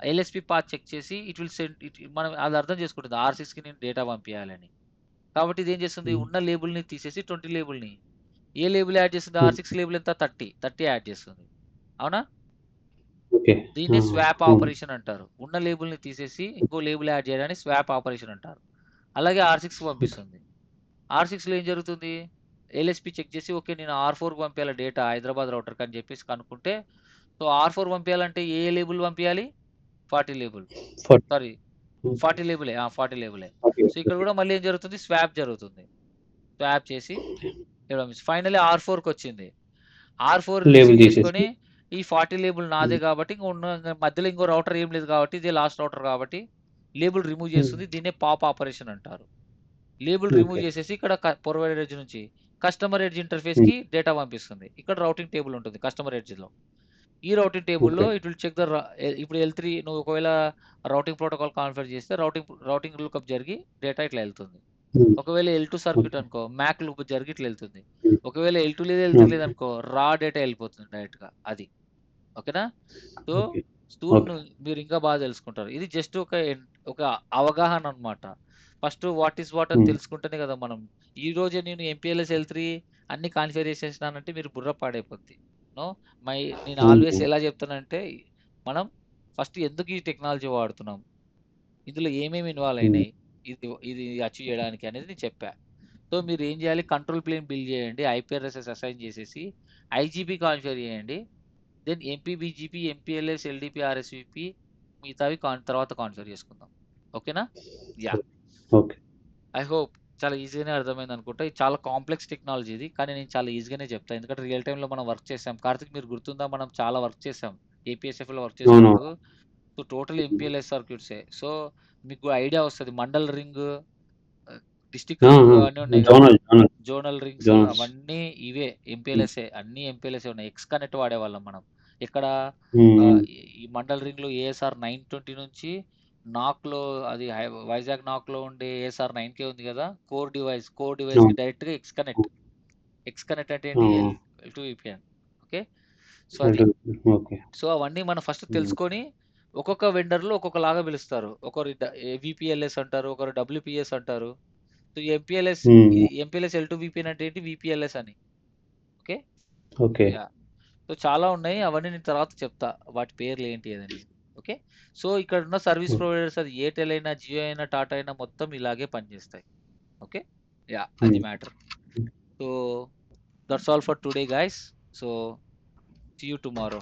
ఎల్ఎస్పి పాత్ చెక్ చేసి ఇట్ విల్ సెండ్ మనం అది అర్థం చేసుకుంటుంది R6కి నేను డేటా పంపించాలని కాబట్టి ఇది ఏం చేస్తుంది హ్మ్. ఉన్న లేబుల్ని తీసేసి 20 లేబుల్ని ఏ లేబుల్ యాడ్ చేస్తుంది హ్మ్. R6 లేబుల్ ఎంత 30 యాడ్ చేస్తుంది అవునా ఓకే. దీన్నే స్వాప్ అవును. ఆపరేషన్ అంటారు ఉన్న లేబుల్ని తీసేసి ఇంకో లేబుల్ యాడ్ చేయడాన్ని స్వాప్ ఆపరేషన్ అంటారు అలాగే R6 ఓకే. పంపిస్తుంది R6లో ఏం జరుగుతుంది ఎల్ఎస్పి చెక్ చేసి ఓకే నేను R4 పంపించాలి డేటా హైదరాబాద్ రౌటర్కి అని చెప్పేసి కనుక్కుంటే సో R4 పంపించాలంటే ఏ లేబుల్ పంపించాలి 40 లేబుల్ 40 సారీ ఓకే. 40 లేబులే 40 లేబులే ఓకే. సో ఇక్కడ ఓకే. కూడా మళ్ళీ ఏం జరుగుతుంది స్వాప్ జరుగుతుంది స్వాప్ చేసి ఫైనల్లీ R4కి వచ్చింది R4 లేబుల్ రిసీవ్ తీసేసి చేసుకొని ఈ 40 లేబుల్ నాదే హ్మ్. కాబట్టి మధ్యలో ఇంకో రౌటర్ ఏం లేదు కాబట్టి ఇదే లాస్ట్ రౌటర్ కాబట్టి లేబుల్ రిమూవ్ హ్మ్. చేస్తుంది దీన్నే పాప్ ఆపరేషన్ అంటారు లేబుల్ రిమూవ్ ఓకే. చేసేసి ఇక్కడ ప్రొవైడర్ ఎడ్జ్ నుంచి కస్టమర్ ఎడ్జ్ ఇంటర్ఫేస్ హ్మ్. కి డేటా పంపిస్తుంది ఇక్కడ రౌటింగ్ టేబుల్ ఉంటుంది కస్టమర్ ఎడ్జ్ లో ఈ రౌటింగ్ టేబుల్లో ఓకే. ఇట్ విల్ చెక్ ఇప్పుడు L3 నువ్వు ఒకవేళ రౌటింగ్ ప్రోటోకాల్ కాన్ఫిగర్ చేస్తే రౌటింగ్ లుకప్ జరిగి డేటా ఇట్లా వెళ్తుంది హ్మ్. ఒకవేళ L2 సర్క్యూట్ ఓకే. అనుకో మ్యాక్ లూప్ జరిగి ఇట్లా వెళ్తుంది హ్మ్. ఒకవేళ L2 లేదు L3 లేదు ఓకే. అనుకో రా డేటా వెళ్ళిపోతుంది డైరెక్ట్ గా అది ఓకేనా సో ఓకే. Stool okay. మీరు ఇంకా బాగా తెలుసుకుంటారు ఇది జస్ట్ ఒక అవగాహన అన్నమాట ఫస్ట్ వాట్ ఈస్ వాట్ అని హ్మ్. తెలుసుకుంటేనే కదా మనం ఈ రోజే నేను MPLS L3 అన్ని కాన్ఫిగర్ చేసేసినానంటే మీరు బుర్ర పాడైపోద్ది నో నేను హ్మ్. ఆల్వేస్ ఎలా చెప్తానంటే మనం ఫస్ట్ ఎందుకు ఈ టెక్నాలజీ వాడుతున్నాం, ఇందులో ఏమేమి ఇన్వాల్వ్ హ్మ్. అయినాయి, ఇది ఇది అచీవ్ చేయడానికి అనేది నేను చెప్పా. సో మీరు ఏం చేయాలి, కంట్రోల్ ప్లేన్ బిల్డ్ చేయండి, ఐపీఆర్ఎస్ఎస్ అసైన్ చేసేసి ఐజీబీ కాన్ఫిగర్ చేయండి, దెన్ ఎంపీబీజీపీ, ఎంపీఎల్ఎస్, ఎల్డిపి, ఆర్ఎస్విపి మిగతావి తర్వాత కాన్ఫిగర్ చేసుకుందాం. ఓకేనా? Yeah, okay. ఐ హోప్ చాలా ఈజీగానే అర్థమైంది అనుకుంటా. ఇది చాలా కాంప్లెక్స్ టెక్నాలజీ ఇది, కానీ నేను చాలా ఈజీగానే చెప్తాను, ఎందుకంటే రియల్ టైంలో మనం వర్క్ చేసాం. కార్తిక్ మీరు గుర్తుందా, మనం చాలా వర్క్ చేసాం ఏపీఎస్ఎఫ్లో వర్క్ చేసినప్పుడు. అవునవును. సో టోటల్ ఎంపీఎల్ఎస్ సర్క్యూట్సే. సో మీకు ఐడియా వస్తుంది, మండల్ రింగ్, డిస్ట్రిక్ట్ ఆ! రింగ్ ఆ! అవన్నీ ఉన్నాయి కదా, జోనల్ జోనల్ రింగ్స్ జోనల్స్. అవన్నీ ఇవే హ్మ్. ఎంపీఎల్ఎస్ఏ, అన్ని ఎంపీఎల్ఎస్ఏ ఉన్నాయి. ఎక్స్ కనెక్ట్ వాడేవాళ్ళం మనం. ఇక్కడ హ్మ్. హ్మ్. ఈ మండల్ రింగ్లో ఏఎస్ఆర్ 920 నుంచి నాక్లో, అది వైజాగ్ నాక్లో ఉండే ఏఎస్ఆర్ 9K ఉంది కదా, కోర్ డివైస్కి అవును. డైరెక్ట్గా ఎక్స్ కనెక్ట్ అంటే ఆ! ఏంటి, L2 VPN. ఓకే, సో అది. ఓకే. సో అవన్నీ మనం ఫస్ట్ హ్మ్. తెలుసుకొని, ఒక్కొక్క వెండర్లో ఒక్కొక్కలాగా పిలుస్తారు. ఒకరు విపిఎల్ఎస్ అంటారు, ఒకరు డబ్ల్యూపిఎస్ అంటారు. సో హ్మ్. ఎంపీఎల్ఎస్ L2 VPN అంటే ఏంటి, విపిఎల్ఎస్ అని. Okay, okay. యా. సో చాలా ఉన్నాయి, అవన్నీ నేను తర్వాత చెప్తా, వాటి పేర్లు ఏంటి అనేది. ఓకే, సో ఇక్కడ ఉన్న సర్వీస్ ఓకే. ప్రొవైడర్స్, అది ఎయిర్టెల్ అయినా, జియో అయినా, టాటా అయినా, మొత్తం ఇలాగే పనిచేస్తాయి. ఓకే, యా, అది hmm. Matter. So that's all for today guys. So see you tomorrow.